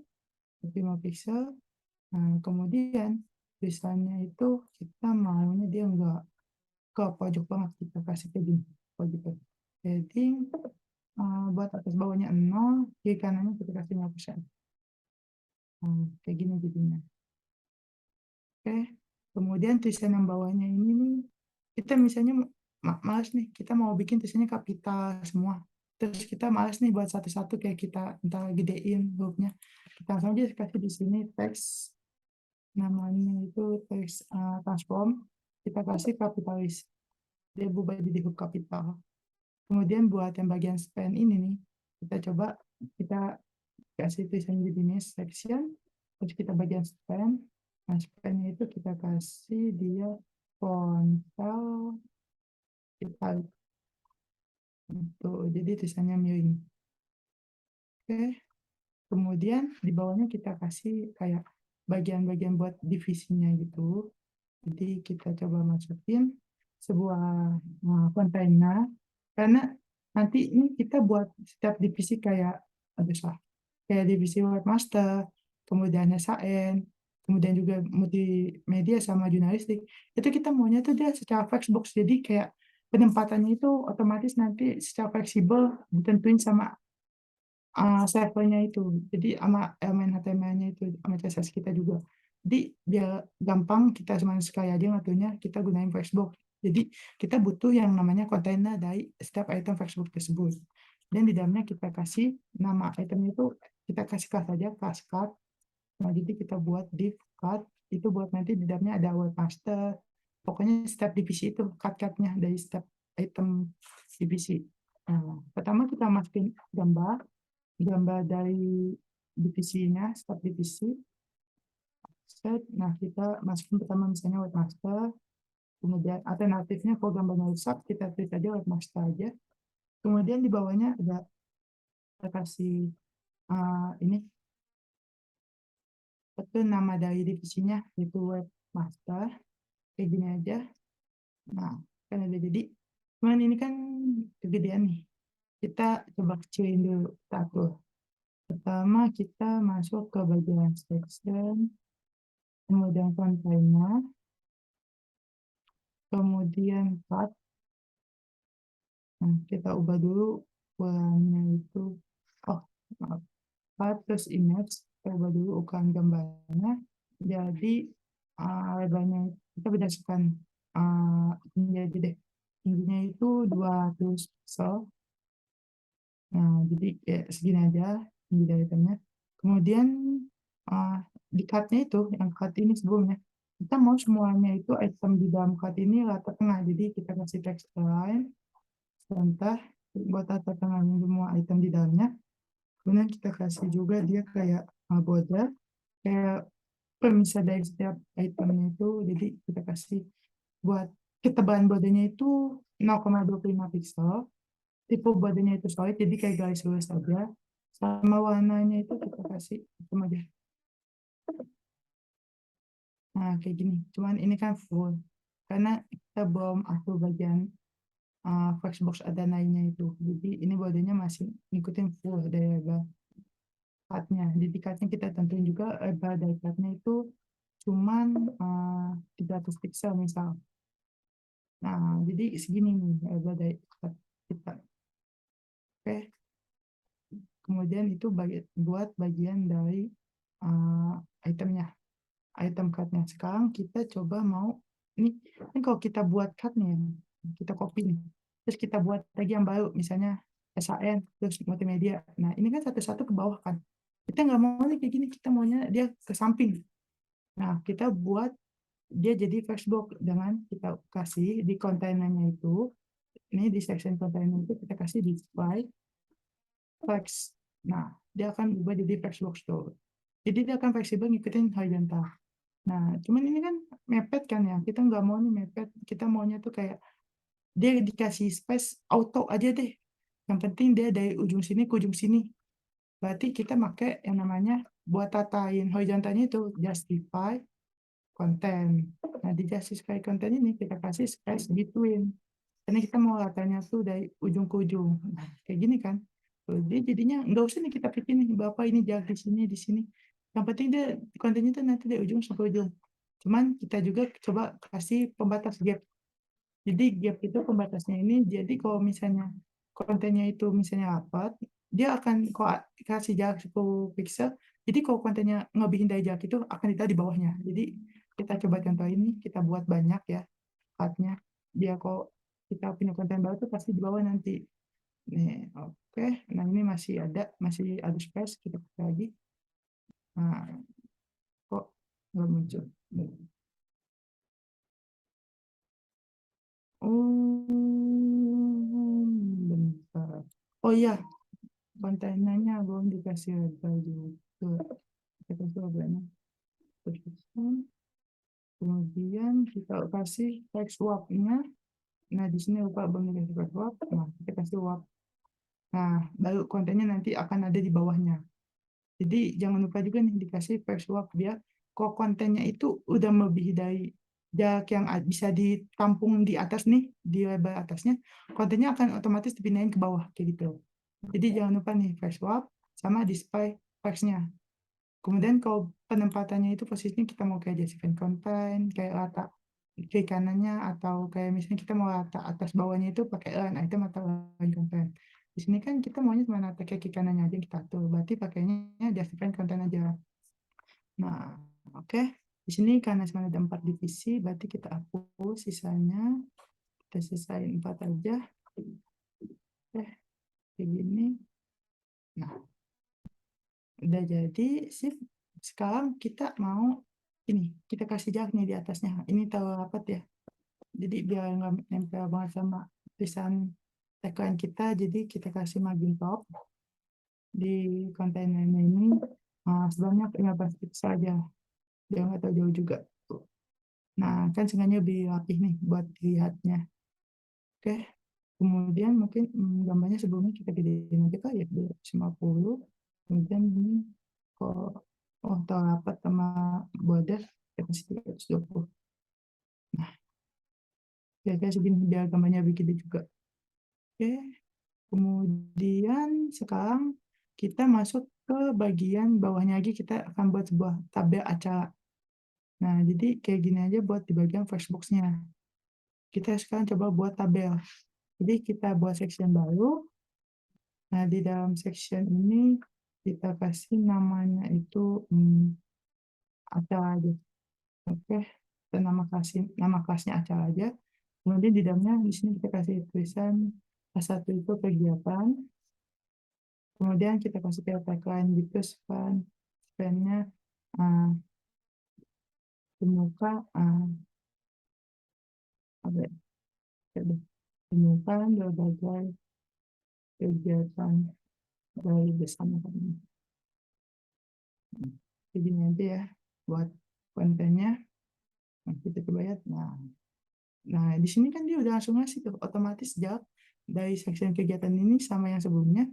5 pixel. Nah, kemudian tulisannya itu kita maunya dia nggak ke pojok banget. Kita kasih ke gini. Pojok. Heading. Buat atas bawahnya 0. Kiri kanannya kita kasih 5%. Nah, kayak gini jadinya. Oke, kemudian tulisan yang bawahnya ini nih, kita misalnya malas nih, kita mau bikin tulisannya kapital semua. Terus kita malas nih buat satu-satu kayak kita entar gedein hurufnya. Kita langsung aja kasih di sini teks, namanya itu teks transform. Kita kasih kapitalis. Dia berubah jadi huruf kapital. Kemudian buat yang bagian span ini nih, kita coba kita kasih tulisan jenis section, terus kita bagian span. Nah, span itu kita kasih dia frontal italic. Jadi tulisannya miring. Oke, kemudian di bawahnya kita kasih kayak bagian-bagian buat divisinya gitu. Jadi kita coba masukin sebuah kontainer, karena nanti ini kita buat setiap divisi kayak kayak divisi webmaster, kemudian SHN, kemudian juga multimedia sama jurnalistik. Itu kita maunya tuh dia secara flexbox, jadi kayak penempatannya itu otomatis nanti secara fleksibel ditentuin sama servernya itu. Jadi sama elemen HTML-nya itu, sama CSS kita juga. Jadi biar gampang kita cuman sekali aja ngaturnya, kita gunain Flexbox. Jadi kita butuh yang namanya kontainer dari setiap item Flexbox tersebut. Dan di dalamnya kita kasih nama itemnya itu, kita kasih class aja, class card. Nah, jadi kita buat div card, itu buat nanti di dalamnya ada webmaster. Pokoknya setiap divisi itu card-card-nya dari setiap item divisi. Nah, pertama kita masukin gambar dari divisinya, setiap divisi. Set. Nah, kita masukin pertama misalnya webmaster, kemudian alternatifnya kalau gambarnya rusak, kita tulis aja webmaster aja. Kemudian di bawahnya ada kita kasih ini itu nama dari divisinya, itu webmaster, kayak gini aja. Nah, kan udah jadi. Cuman ini kan kegedean nih. Kita coba kecilin dulu, kita atur. Pertama kita masuk ke bagian section, kemudian container, kemudian part. Nah, kita ubah dulu warnanya itu, oh maaf, part terus image, kita ubah dulu ukuran gambarnya. Jadi lebarnya kita berdasarkan ini aja deh, tingginya itu 200 pixel. Nah, jadi kayak segini aja tinggi dari itemnya. Kemudian di card-nya itu, yang card ini sebelumnya, kita mau semuanya itu item di dalam card ini rata tengah. Jadi kita kasih text align, contoh buat rata tengah semua item di dalamnya. Kemudian kita kasih juga dia kayak border, kayak pemisah dari setiap itemnya itu. Jadi kita kasih buat ketebalan bordernya itu 0,25 pixel. Tipe bordernya itu solid, jadi kayak garis lurus aja. Sama warnanya itu kita kasih hitam aja. Nah, kayak gini. Cuman ini kan full. Karena kita belum atur bagian Flexbox ada lainnya itu. Jadi ini bordernya masih ngikutin full dari lebar cardnya. Jadi cardnya kita tentuin juga lebar dari cardnya itu cuman 300 pixel misal. Nah, jadi segini nih lebar dari card kita. Oke. Kemudian itu buat bagian dari itemnya, item cardnya. Sekarang kita coba mau ini kalau kita buat cardnya, kita copy nih, terus kita buat lagi yang baru, misalnya SHN terus multimedia. Nah, ini kan satu-satu ke bawah kan. Kita nggak mau nih kayak gini, kita maunya dia ke samping. Nah, kita buat dia jadi flexbox dengan kita kasih di kontainernya itu. Ini di section kontainer itu kita kasih display flex. Nah, dia akan berubah jadi flexbox tuh. Jadi dia akan fleksibel ngikutin horizontal. Nah, cuman ini kan mepet kan ya. Kita nggak mau nih mepet. Kita maunya tuh kayak dia dikasih space auto aja deh. Yang penting dia dari ujung sini ke ujung sini. Berarti kita pakai yang namanya buat tatain horizontalnya itu justify content. Nah, di justify content ini kita kasih space between. Karena kita mau latanya tuh dari ujung ke ujung. Nah, kayak gini kan. Tuh, dia jadinya nggak usah nih kita pikir nih Bapak ini jarak di sini, di sini. Yang penting dia kontennya itu nanti dari ujung sampai ujung. Cuman kita juga coba kasih pembatas gap. Jadi gap itu pembatasnya ini, jadi kalau misalnya kontennya itu misalnya rapat, dia akan kalau kasih jarak 10 pixel, jadi kalau kontennya ngelebihin dari jarak itu akan ditaruh di bawahnya. Jadi kita coba contoh ini, kita buat banyak ya card-nya. Dia kalau kita punya konten baru tuh pasti di bawah nanti. Nih, oke. Nah, ini masih ada space, kita pakai lagi. Nah, kok nggak muncul? Oh, bentar. Oh iya, kontainernya belum dikasih label juga. Kita kasih labelnya. Kemudian kita kasih text swap-nya. Nah, di sini lupa belum dikasih text swap. Nah, kita kasih swap. Nah, baru kontennya nanti akan ada di bawahnya. Jadi jangan lupa juga nih dikasih text swap, biar kok kontennya itu udah melebihi dari jarak yang bisa ditampung di atas nih, di lebar atasnya, kontennya akan otomatis dipindahin ke bawah, kayak gitu. Jadi jangan lupa nih face swap sama display text-nya. Kemudian kalau penempatannya itu posisinya kita mau kayak jasipin konten, kayak rata kiri kanannya, atau kayak misalnya kita mau rata atas bawahnya itu pakai line item atau line konten. Di sini kan kita maunya cuma rata kayak kiri kanannya aja yang kita atur, berarti pakainya jasipin konten aja. Nah, oke. Di sini karena cuma ada 4 divisi, berarti kita hapus sisanya. Kita sisain 4 aja. Kayak gini. Nah, udah jadi sip. Sekarang kita mau ini, kita kasih jarak nih di atasnya. Ini terlalu rapat ya. Jadi biar nggak nempel banget sama tulisan tagline kita, jadi kita kasih margin top di kontainernya ini sebanyak 15 pixel aja. Biar nggak terlalu jauh juga. Nah, kan sengaja lebih rapih nih buat dilihatnya. Oke, kemudian mungkin gambarnya sebelumnya kita gedein aja kali ya, 250. Kemudian ini kok terrapat sama border, kita kasih 320. Nah, kira-kira segini biar gambarnya lebih gede juga. Oke, kemudian sekarang kita masuk ke bagian bawahnya lagi, kita akan buat sebuah tabel acara. Nah, jadi kayak gini aja buat di bagian first box-nya. Kita sekarang coba buat tabel. Jadi kita buat section baru. Nah, di dalam section ini kita kasih namanya itu acara aja. Oke, kita nama kelasnya acara aja. Kemudian di dalamnya di sini kita kasih tulisan A1 itu kegiatan. Kemudian kita kasih kayak tagline gitu, span-nya pemuka apa ya, temukan berbagai kegiatan dari bersama kami. Begini aja ya buat kontennya. Nah, kita coba lihat. Nah, di sini kan dia udah langsung ngasih tuh otomatis jawab dari section kegiatan ini sama yang sebelumnya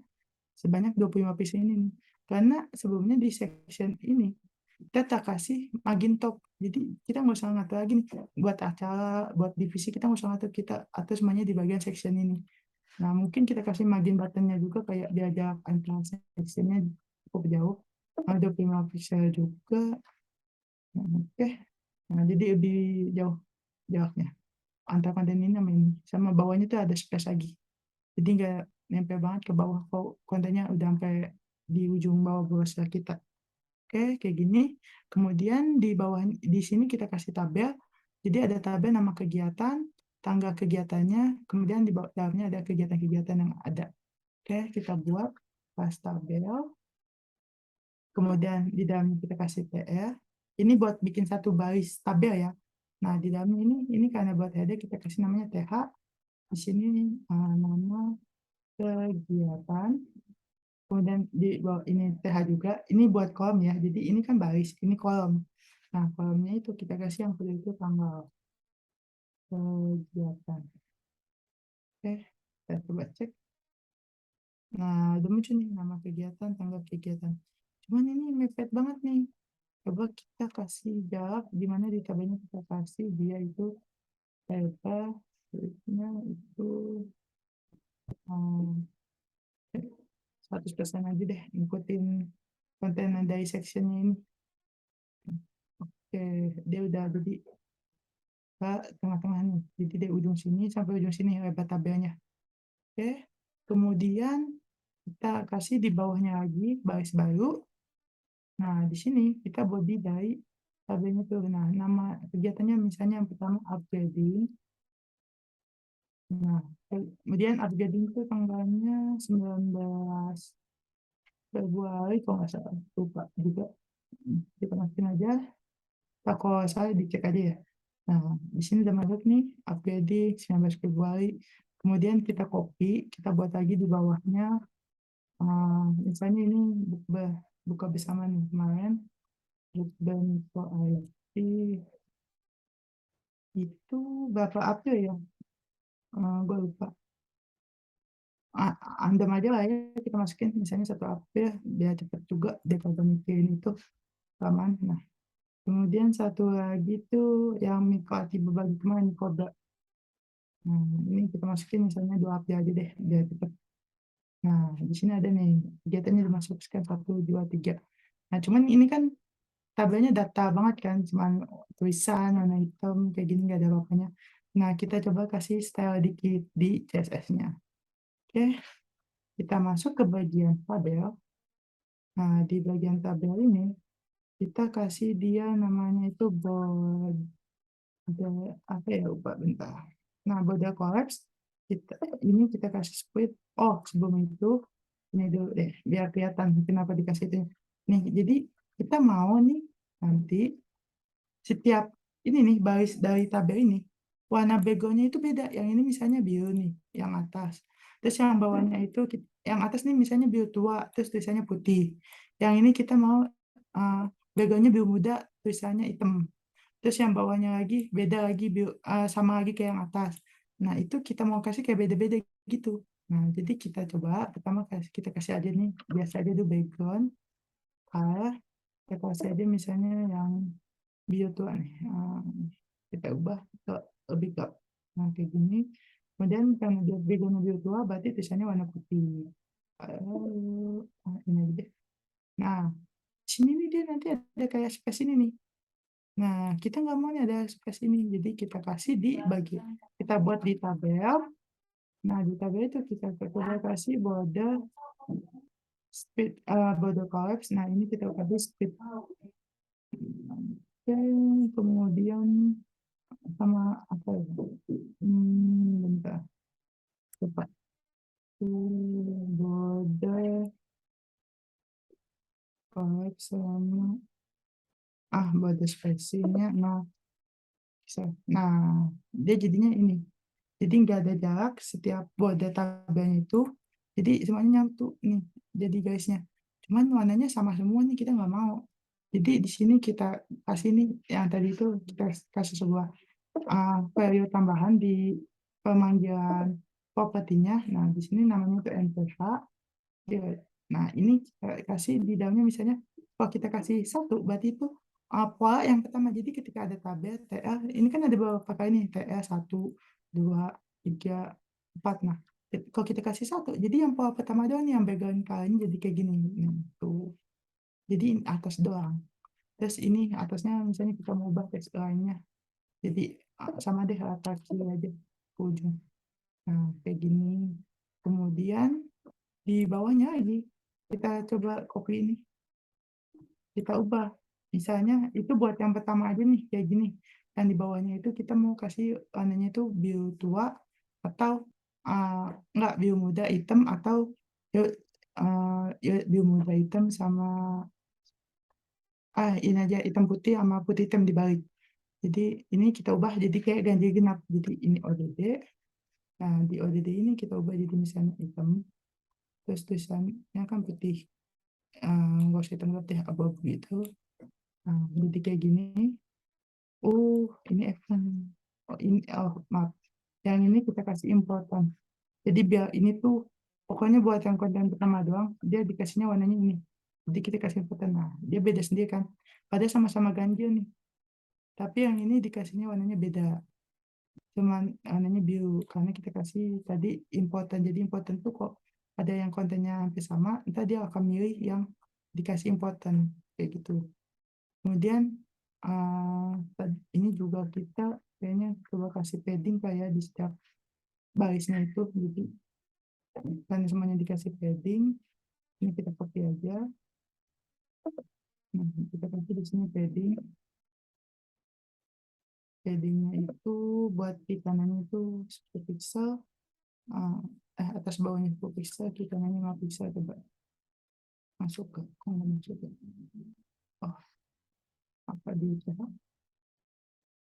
sebanyak 25 piece ini nih. Karena sebelumnya di section ini kita tak kasih margin top. Jadi kita nggak usah ngatur lagi nih buat acara, buat divisi kita nggak usah ngatur, kita atur semuanya di bagian section ini. Nah, mungkin kita kasih margin buttonnya juga kayak diajak antara sectionnya cukup jauh. Ada 25 pixel juga. Nah, oke. Nah, jadi lebih jauh jaraknya antara konten ini sama ini. Sama bawahnya tuh ada space lagi. Jadi nggak nempel banget ke bawah kalau kontennya udah sampai di ujung bawah browser kita. Oke, kayak gini. Kemudian di bawah di sini kita kasih tabel. Jadi ada tabel nama kegiatan, tanggal kegiatannya, kemudian di bawah dalamnya ada kegiatan-kegiatan yang ada. Oke, kita buat pas tabel. Kemudian di dalam kita kasih TR. Ini buat bikin satu baris tabel ya. Nah, di dalam ini karena buat header kita kasih namanya TH. Di sini nama kegiatan. Kemudian di bawah ini TH juga. Ini buat kolom ya. Jadi ini kan baris, ini kolom. Nah, kolomnya itu kita kasih yang kedua itu tanggal kegiatan. Oke, kita coba cek. Nah, udah muncul nih nama kegiatan, tanggal kegiatan. Cuman ini mepet banget nih. Coba kita kasih jarak di mana di tabelnya kita kasih dia itu delta nya itu 100% aja deh, ngikutin konten dari sectionnya ini. Oke, dia udah jadi ke tengah-tengah nih. Jadi dari ujung sini sampai ujung sini lebar tabelnya. Oke, kemudian kita kasih di bawahnya lagi baris baru. Nah, di sini kita body dari tabelnya tuh. Nah, nama kegiatannya misalnya yang pertama upgrading. Nah, kemudian upgrading itu tanggalnya 19 Februari kalau nggak salah, lupa juga. Kita masukin aja. Nah, kalau saya dicek aja ya. Nah, di sini udah masuk nih upgrading 19 Februari. Kemudian kita copy, kita buat lagi di bawahnya. Misalnya ini buka bersama nih kemarin. Dan info IT itu berapa April ya? Gue lupa. Andam aja lah ya, kita masukin misalnya 1 April biar cepet juga dia kalau mikirin itu aman. Nah, Kemudian satu lagi tuh yang Mikroati berbagi teman, Mikoda. Nah, ini kita masukin misalnya 2 API aja deh, biar cepet. Nah, di sini ada nih, kegiatannya dimasukkan 1, 2, 3. Nah, cuman ini kan tabelnya data banget kan, cuman tulisan warna hitam kayak gini, nggak ada apa-apanya. Nah, kita coba kasih style dikit di CSS-nya. Oke, kita masuk ke bagian tabel. Nah, di bagian tabel ini, kita kasih dia namanya itu apa ya, lupa bentar. Nah, border collapse, ini kita kasih split. Oh, sebelum itu, ini dulu deh, biar kelihatan kenapa dikasih itu. Nih, jadi kita mau nih nanti setiap ini nih baris dari tabel ini warna backgroundnya itu beda. Yang ini misalnya biru nih, yang atas. Terus yang bawahnya itu yang atas nih misalnya biru tua, terus tulisannya putih. Yang ini kita mau backgroundnya biru muda, tulisannya hitam. Terus yang bawahnya lagi beda lagi sama lagi kayak yang atas. Nah, itu kita mau kasih kayak beda-beda gitu. Nah, jadi kita coba pertama kita kasih aja nih, biasa aja dulu background. Kita kasih aja misalnya yang biru tua nih. Kita ubah ke lebih ke nah kayak gini. Kemudian karena dia backgroundnya biru tua, berarti tulisannya warna putih. Ini aja deh. Nah, sini nih dia nanti ada kayak space ini nih. Nah, kita nggak mau nih ada space ini, jadi kita kasih kita buat di tabel. Nah, di tabel itu kita coba kasih border collapse. Nah, ini kita kasih speed. Oke, kemudian sama apa ya? Bentar, coba. Border collapse sama border spacing-nya. Nah, dia jadinya ini. Jadi nggak ada jarak setiap border tabelnya itu. Jadi semuanya nyatu nih. Jadi garisnya. Cuman warnanya sama semua nih kita nggak mau. Jadi di sini kita kasih nih yang tadi itu kita kasih sebuah value tambahan di pemanggilan propertinya. Nah, di sini namanya itu NPH. Iya. Nah, ini kita kasih di dalamnya misalnya, kalau kita kasih satu, berarti itu apa yang pertama. Jadi ketika ada tabel TL, ini kan ada beberapa kali nih, TL 1, 2, 3, 4. Nah, kalau kita kasih satu, jadi yang pola pertama doang nih yang background kalian jadi kayak gini. Nah, tuh. Jadi atas doang. Terus ini atasnya misalnya kita mau ubah teks lainnya. Jadi sama deh atas kiri aja ke ujung. Nah, kayak gini. Kemudian di bawahnya ini kita coba copy ini, kita ubah. Misalnya itu buat yang pertama aja nih kayak gini. Yang di bawahnya itu kita mau kasih warnanya itu biru tua atau enggak biru muda hitam atau biru muda hitam sama ini aja hitam putih sama putih hitam dibalik. Jadi ini kita ubah jadi kayak ganjil genap. Jadi ini ODD. Nah, di ODD ini kita ubah jadi misalnya hitam. Terus tulisannya kan putih. Nggak usah hitam putih abu-abu gitu. Nah, jadi kayak gini. Ini action. Maaf. Yang ini kita kasih important. Jadi biar ini tuh, pokoknya buat yang konten pertama doang, dia dikasihnya warnanya ini. Jadi kita kasih important. Nah, dia beda sendiri kan. Padahal sama-sama ganjil nih. Tapi yang ini dikasihnya warnanya beda. Cuman warnanya biru. Karena kita kasih tadi important. Jadi important tuh kok ada yang kontennya hampir sama, entah dia akan milih yang dikasih important. Kayak gitu. Kemudian ini juga kita kayaknya coba kasih padding kayak di setiap barisnya itu. Jadi kan semuanya dikasih padding. Ini kita copy aja. Nah, kita kasih di sini padding. Paddingnya itu buat di kanannya itu 10 pixel. Atas bawahnya 10 pixel, di kanannya 5 pixel. Coba masuk ke masuk ke. Oh, apa di TH?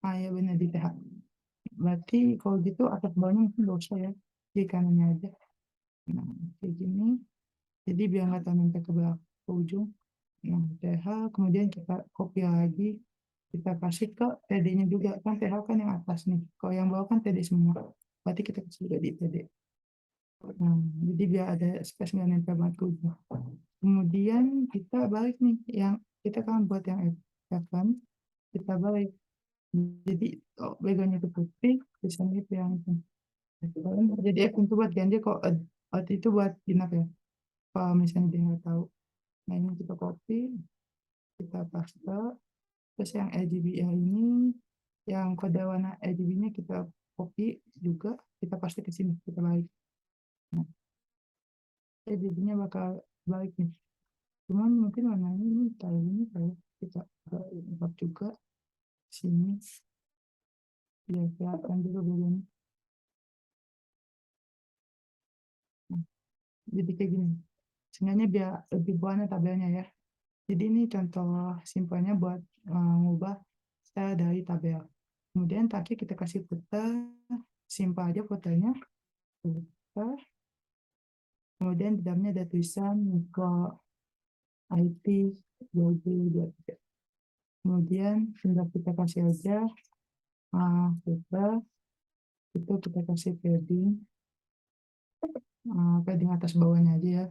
Ya benar di TH. Berarti kalau gitu atas bawahnya mungkin gak usah ya. Di kanannya aja. Nah, kayak gini. Jadi biar nggak terlalu ke belakang ke ujung. Nah, TH kemudian kita copy lagi. Kita kasih ke TD-nya juga. Kan TH kan yang atas nih. Kalau yang bawah kan TD semua. Berarti kita kasih juga di TD. Nah, jadi biar ada space nggak nempel banget ke ujung. Kemudian kita balik nih. Yang kita kan buat yang F kan. kita balik. Jadi background-nya itu putih, tulisannya itu yang hitam. Jadi F itu buat ganja, kok out itu buat genap ya, kalau misalnya dia nggak tahu. Nah, ini kita copy, kita paste, terus yang RGBA ini, yang kode warna RGB-nya kita copy juga, kita paste ke sini, kita balik. Nah, RGB-nya bakal balik nih. Cuman mungkin warnanya ini kalau kita buat juga sini, biar kelihatan juga bedanya. Nah, jadi kayak gini. Sebenarnya biar lebih warna tabelnya ya. Jadi ini contoh simpelnya buat ngubah style dari tabel. Kemudian tadi kita kasih footer, simpel aja footernya, footer. Kemudian di dalamnya ada tulisan Miko IT 2023. Kemudian tinggal kita kasih aja footer, itu kita kasih padding atas bawahnya aja ya,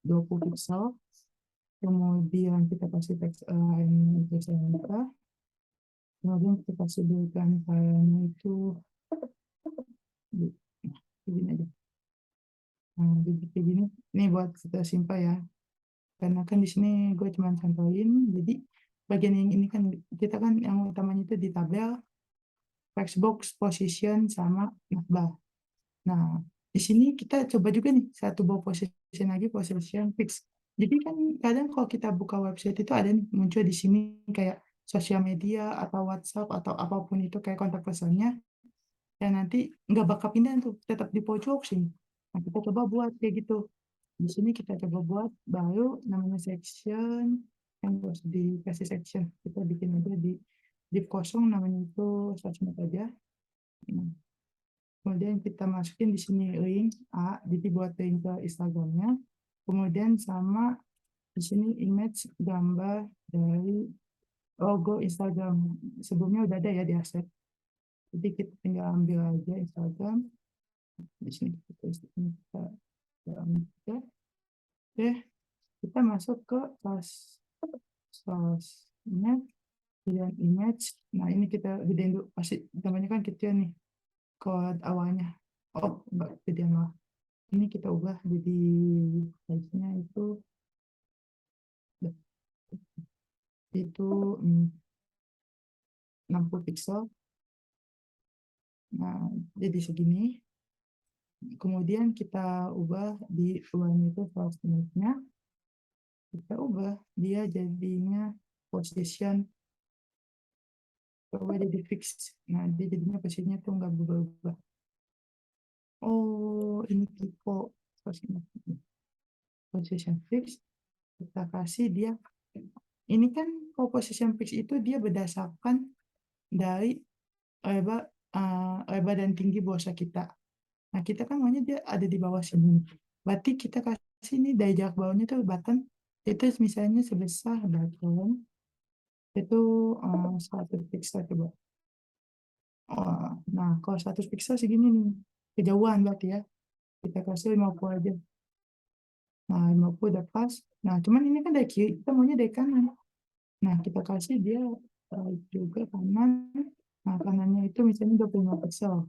20 pixel. Kemudian kita kasih teks ini tulisan. Kemudian kita kasih berikan filenya itu begini aja. Nah, jadi kayak gini. Ini buat kita simpan ya. Karena kan di sini gue cuma contohin. Jadi bagian yang ini kan kita kan yang utamanya itu di tabel, Flexbox, position, sama navbar. Nah, di sini kita coba juga nih satu buah position lagi, position fix. Jadi kan kadang kalau kita buka website itu ada nih muncul di sini kayak sosial media atau WhatsApp atau apapun itu kayak kontak personnya. Dan nanti nggak bakal pindah tuh, tetap di pojok sini. Nah, kita coba buat kayak gitu. Di sini kita coba buat baru namanya section, yang harus dikasih section. Kita bikin aja di div kosong, namanya itu sosmed aja. Nah, kemudian kita masukin di sini link A, jadi buat link ke Instagramnya. Kemudian sama di sini image gambar dari logo Instagram. Sebelumnya udah ada ya di aset. Jadi kita tinggal ambil aja Instagram. Di sini kita oke, kita masuk ke sosmed, kemudian image. Nah, ini kita gedein dulu, pasti namanya kan kecil nih kode awalnya. Oh, enggak gedein lah. Ini kita ubah jadi size-nya itu 60 pixel. Nah, jadi segini. Kemudian kita ubah di luarnya itu sosmednya, kita ubah dia jadinya position, coba jadi fix. Nah, dia jadinya posisinya tuh nggak berubah. Oh, ini tipe position fix. Kita kasih dia. Ini kan kalau position fix itu dia berdasarkan dari lebar, lebar dan tinggi borsa kita. Nah, kita kan maunya dia ada di bawah sini. Berarti kita kasih ini dari jarak bawahnya tuh button itu misalnya sebesar button itu 100 pixel coba. Oh, nah, kalau 100 pixel segini nih, kejauhan berarti ya. Kita kasih 50 aja. Nah, 50 udah pas. Nah, cuman ini kan dari kiri, kita maunya dari kanan. Nah, kita kasih dia juga kanan. Nah, kanannya itu misalnya 25 pixel.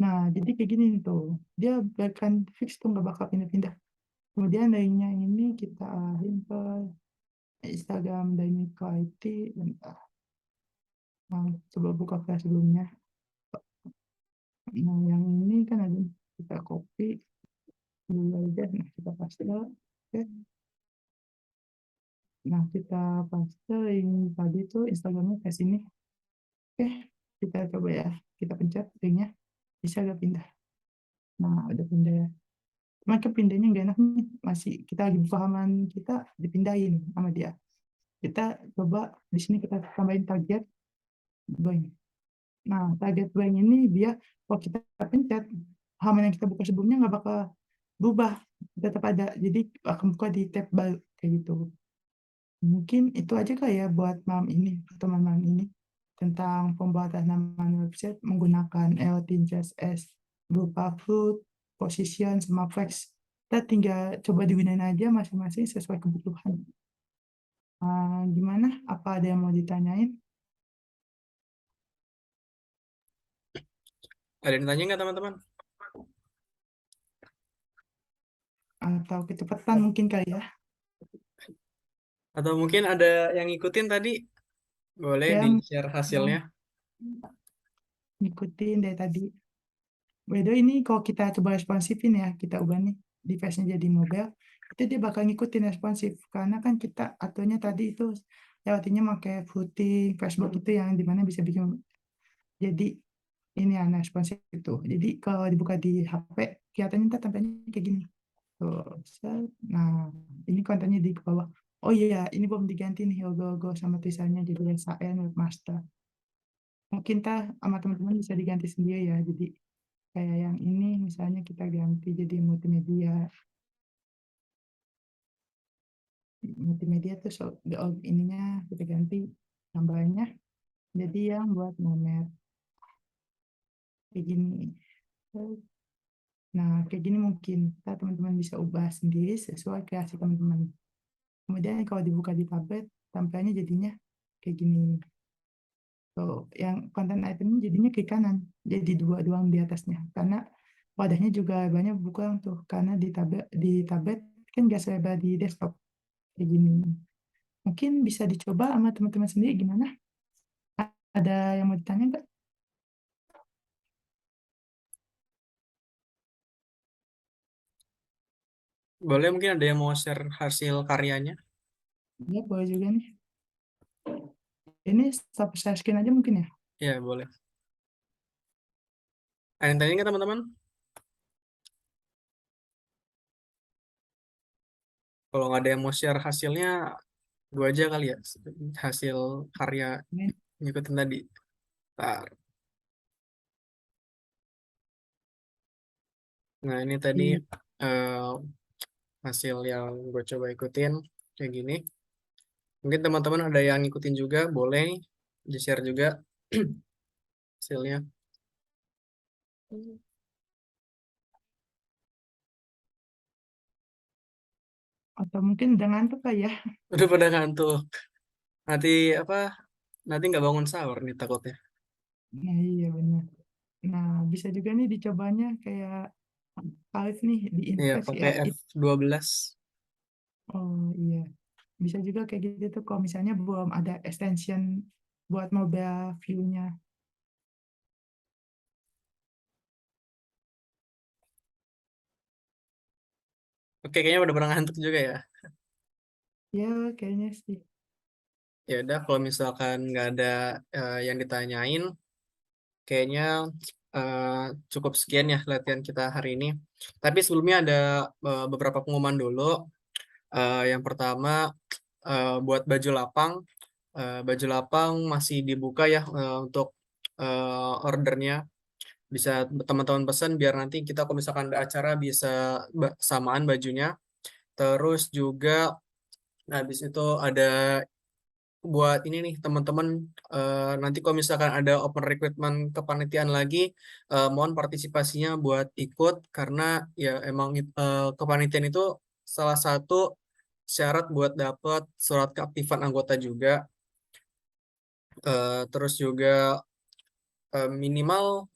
Nah, jadi kayak gini nih tuh. Dia bahkan fix tuh nggak bakal pindah-pindah. Kemudian lainnya ini kita arahin ke Instagram Dainiko IT. Bentar. Nah, coba buka file sebelumnya. Nah, yang ini kan ada kita copy dulu aja. Nah, kita paste. Oke. Nah, kita paste yang tadi tuh Instagramnya ke sini. Oke, kita coba ya. Kita pencet linknya. Bisa gak pindah? Nah, udah pindah ya. Maka pindahnya nggak enak nih. Masih kita lagi pemahaman kita dipindahin sama dia. Kita coba di sini kita tambahin target blank. Nah, target blank ini dia kalau kita pencet halaman yang kita buka sebelumnya nggak bakal berubah, tetap ada. Jadi akan buka di tab baru kayak gitu. Mungkin itu aja kali ya buat malam ini, teman malam ini tentang pembuatan halaman website menggunakan Eltin CSS berupa float, position, sama flex. Kita tinggal coba digunain aja masing-masing sesuai kebutuhan. Gimana? Apa ada yang mau ditanyain? Ada yang tanya nggak teman-teman? Atau kecepatan mungkin kali ya? Atau mungkin ada yang ngikutin tadi? Boleh Ya, di-share yang hasilnya. ngikutin dari tadi. By the way, ini kalau kita coba responsifin ya, kita ubah nih device-nya jadi mobile, itu dia bakal ngikutin responsif. Karena kan kita aturnya tadi itu lewatinnya pakai footing, Facebook itu yang dimana bisa bikin jadi ini ya, responsif itu. Jadi kalau dibuka di HP, kelihatannya ntar tampilnya kayak gini. Tuh, set. Nah, ini kontennya di bawah. Oh iya, ini belum diganti nih logo-logo sama tulisannya jadi SAN Webmaster. Mungkin sama teman-teman bisa diganti sendiri ya. Jadi kayak yang ini misalnya kita ganti jadi multimedia. Multimedia tuh ininya kita ganti gambarnya jadi yang buat nomer kayak gini. Nah, kayak gini mungkin teman-teman bisa ubah sendiri sesuai kreasi teman-teman. Kemudian kalau dibuka di tablet, tampilannya jadinya kayak gini. Tuh, yang konten itemnya jadinya ke kanan, jadi dua doang di atasnya. Karena wadahnya juga banyak berkurang tuh, karena di tablet kan nggak selebar di desktop kayak gini. Mungkin bisa dicoba sama teman-teman sendiri gimana? Ada yang mau ditanya nggak? Boleh mungkin ada yang mau share hasil karyanya? Ya, boleh juga nih. Ini stop share screen aja mungkin ya? Ya, boleh. Ada yang tanya nggak teman-teman? Kalau nggak ada yang mau share hasilnya, gue aja kali ya. Hasil karya Ini, ngikutin tadi. Bentar. Nah, ini tadi di eh, hasil yang gue coba ikutin. Kayak gini. Mungkin teman-teman ada yang ngikutin juga, boleh nih di-share juga hasilnya. atau mungkin udah ngantuk kali ya? Udah pada ngantuk. Nanti apa? Nanti nggak bangun sahur nih takutnya. Nah, iya benar. Nah, bisa juga nih dicobanya kayak Alif nih di Iya, invest ya. pakai F12. Oh iya, bisa juga kayak gitu tuh kalau misalnya belum ada extension buat mobile view-nya. Oke, kayaknya udah pernah ngantuk juga ya. Ya, kayaknya sih. Ya udah, kalau misalkan nggak ada yang ditanyain, kayaknya eh, cukup sekian ya latihan kita hari ini. Tapi sebelumnya ada beberapa pengumuman dulu. Yang pertama, buat baju lapang. Baju lapang masih dibuka ya untuk ordernya. Bisa teman-teman pesan biar nanti kita kalau misalkan ada acara bisa samaan bajunya. Terus juga habis itu ada buat ini nih teman-teman, nanti kalau misalkan ada open recruitment kepanitiaan lagi, mohon partisipasinya buat ikut karena ya emang kepanitiaan itu salah satu syarat buat dapat surat keaktifan anggota juga. Terus juga minimal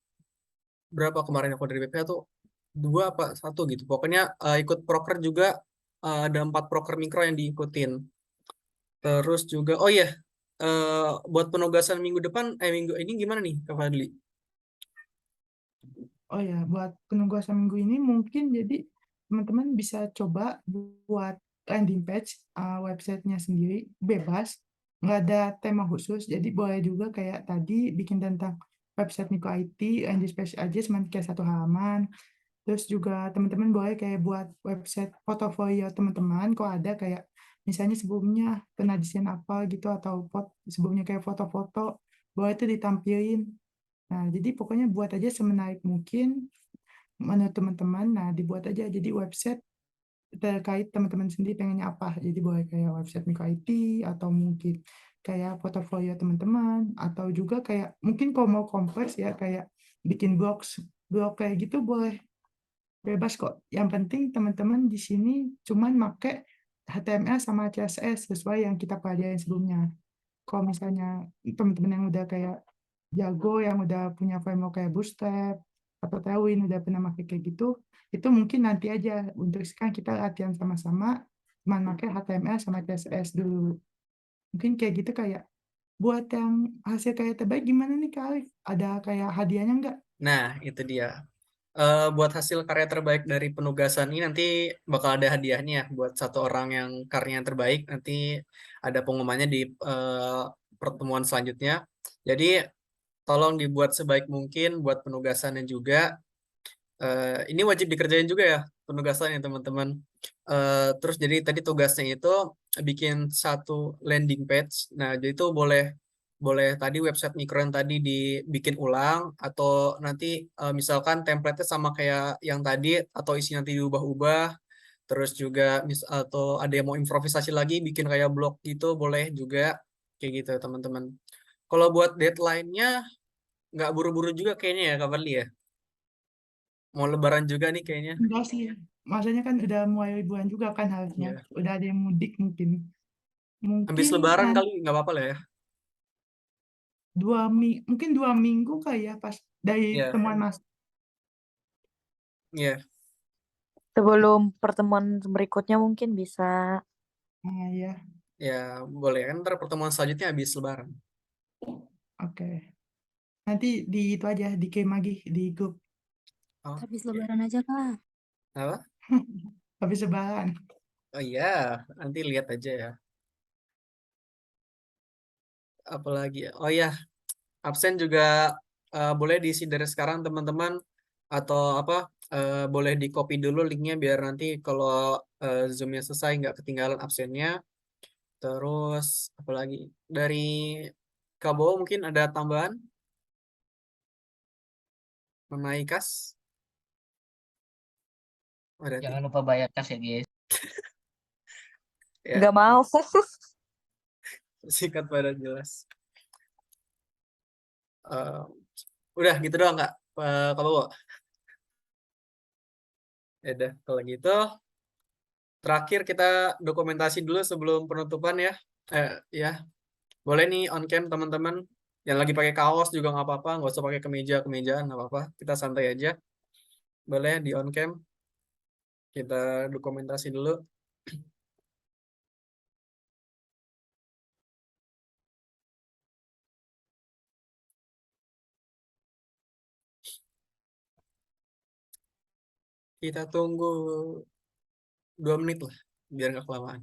berapa kemarin aku dari BPH tuh dua apa satu gitu. Pokoknya ikut proker juga, ada 4 proker mikro yang diikutin. Terus juga, oh iya, buat penugasan minggu depan, minggu ini gimana nih, Kak Fadli? Oh ya, buat penugasan minggu ini mungkin jadi teman-teman bisa coba buat landing page websitenya sendiri bebas, nggak ada tema khusus. Jadi boleh juga kayak tadi bikin tentang website Niko IT, landing page aja cuma kayak satu halaman. Terus juga teman-teman boleh kayak buat website portofolio teman-teman, kok ada kayak misalnya sebelumnya pernah desain apa gitu atau sebelumnya kayak foto-foto, boleh itu ditampilin. Nah, jadi pokoknya buat aja semenarik mungkin menurut teman-teman. Nah, dibuat aja jadi website terkait teman-teman sendiri pengennya apa. Jadi boleh kayak website Miko IT atau mungkin kayak portofolio teman-teman atau juga kayak mungkin kalau mau kompleks ya kayak bikin blog kayak gitu boleh bebas kok. Yang penting teman-teman di sini cuman make HTML sama CSS sesuai yang kita pelajarin sebelumnya. Kalau misalnya teman-teman yang udah kayak jago, yang udah punya framework kayak Bootstrap atau Tailwind udah pernah pakai kayak gitu, itu mungkin nanti aja. Untuk sekarang kita latihan sama-sama, cuma pakai HTML sama CSS dulu. Mungkin kayak gitu kayak buat yang hasil kayak terbaik gimana nih Kak Alif? Ada kayak hadiahnya nggak? Nah, itu dia. Buat hasil karya terbaik dari penugasan ini nanti bakal ada hadiahnya ya buat satu orang yang karyanya terbaik. Nanti ada pengumumannya di pertemuan selanjutnya. Jadi tolong dibuat sebaik mungkin buat penugasannya juga. Ini wajib dikerjain juga ya penugasannya teman-teman. Terus jadi tadi tugasnya itu bikin satu landing page. Nah, jadi itu boleh boleh tadi website mikro yang tadi dibikin ulang atau nanti misalkan template-nya sama kayak yang tadi atau isi nanti diubah-ubah. Terus juga atau ada yang mau improvisasi lagi bikin kayak blog gitu boleh juga kayak gitu teman-teman. Kalau buat deadline-nya nggak buru-buru juga kayaknya ya kapan ya. Mau lebaran juga nih kayaknya. Enggak sih, maksudnya kan udah mulai liburan juga kan harusnya. Iya. Udah ada yang mudik mungkin. Habis Mungkin lebaran nanti kali nggak apa-apa lah ya. mungkin 2 minggu kali ya pas dari Iya, pertemuan Mas. iya, Sebelum pertemuan berikutnya mungkin bisa. Nah, ya, ya boleh kan ntar pertemuan selanjutnya habis lebaran. oke. Nanti di itu aja dikirim lagi di grup. Oh, Habis lebaran aja, Kak. apa? Habis lebaran. Oh iya, nanti lihat aja ya. Apalagi ya. Oh iya, absen juga boleh diisi dari sekarang teman-teman atau apa boleh di copy dulu linknya biar nanti kalau Zoom-nya selesai nggak ketinggalan absennya. Terus apalagi dari Kabo mungkin ada tambahan mengenai kas? Ada Jangan lupa bayar kas ya guys. ya, Nggak mau. singkat padat jelas. Eh, udah gitu doang Kak. Kalau ya udah kalau gitu terakhir kita dokumentasi dulu sebelum penutupan ya. Ya, boleh nih on cam teman-teman. Yang lagi pakai kaos juga nggak apa-apa, nggak usah pakai kemeja-kemejaan nggak apa-apa. Kita santai aja. Boleh di on cam. Kita dokumentasi dulu. Kita tunggu 2 menit lah, biar nggak kelamaan.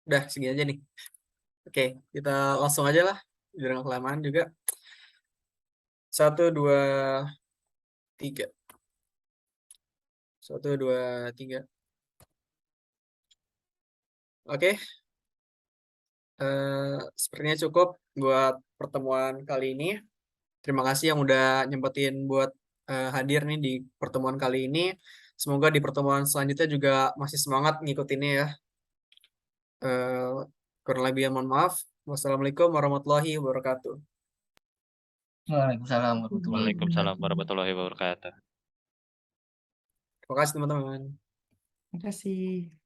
Udah segini aja nih. Oke, kita langsung aja lah, biar nggak kelamaan juga. 1, 2, 3. 1, 2, 3. Oke, sepertinya cukup buat pertemuan kali ini. Terima kasih yang udah nyempetin buat hadir nih di pertemuan kali ini. Semoga di pertemuan selanjutnya juga masih semangat ngikutinnya ya. Eh, Kurang lebih mohon maaf. Wassalamualaikum warahmatullahi wabarakatuh. Waalaikumsalam warahmatullahi Waalaikumsalam wabarakatuh. warahmatullahi wabarakatuh. Terima kasih teman-teman. Terima kasih.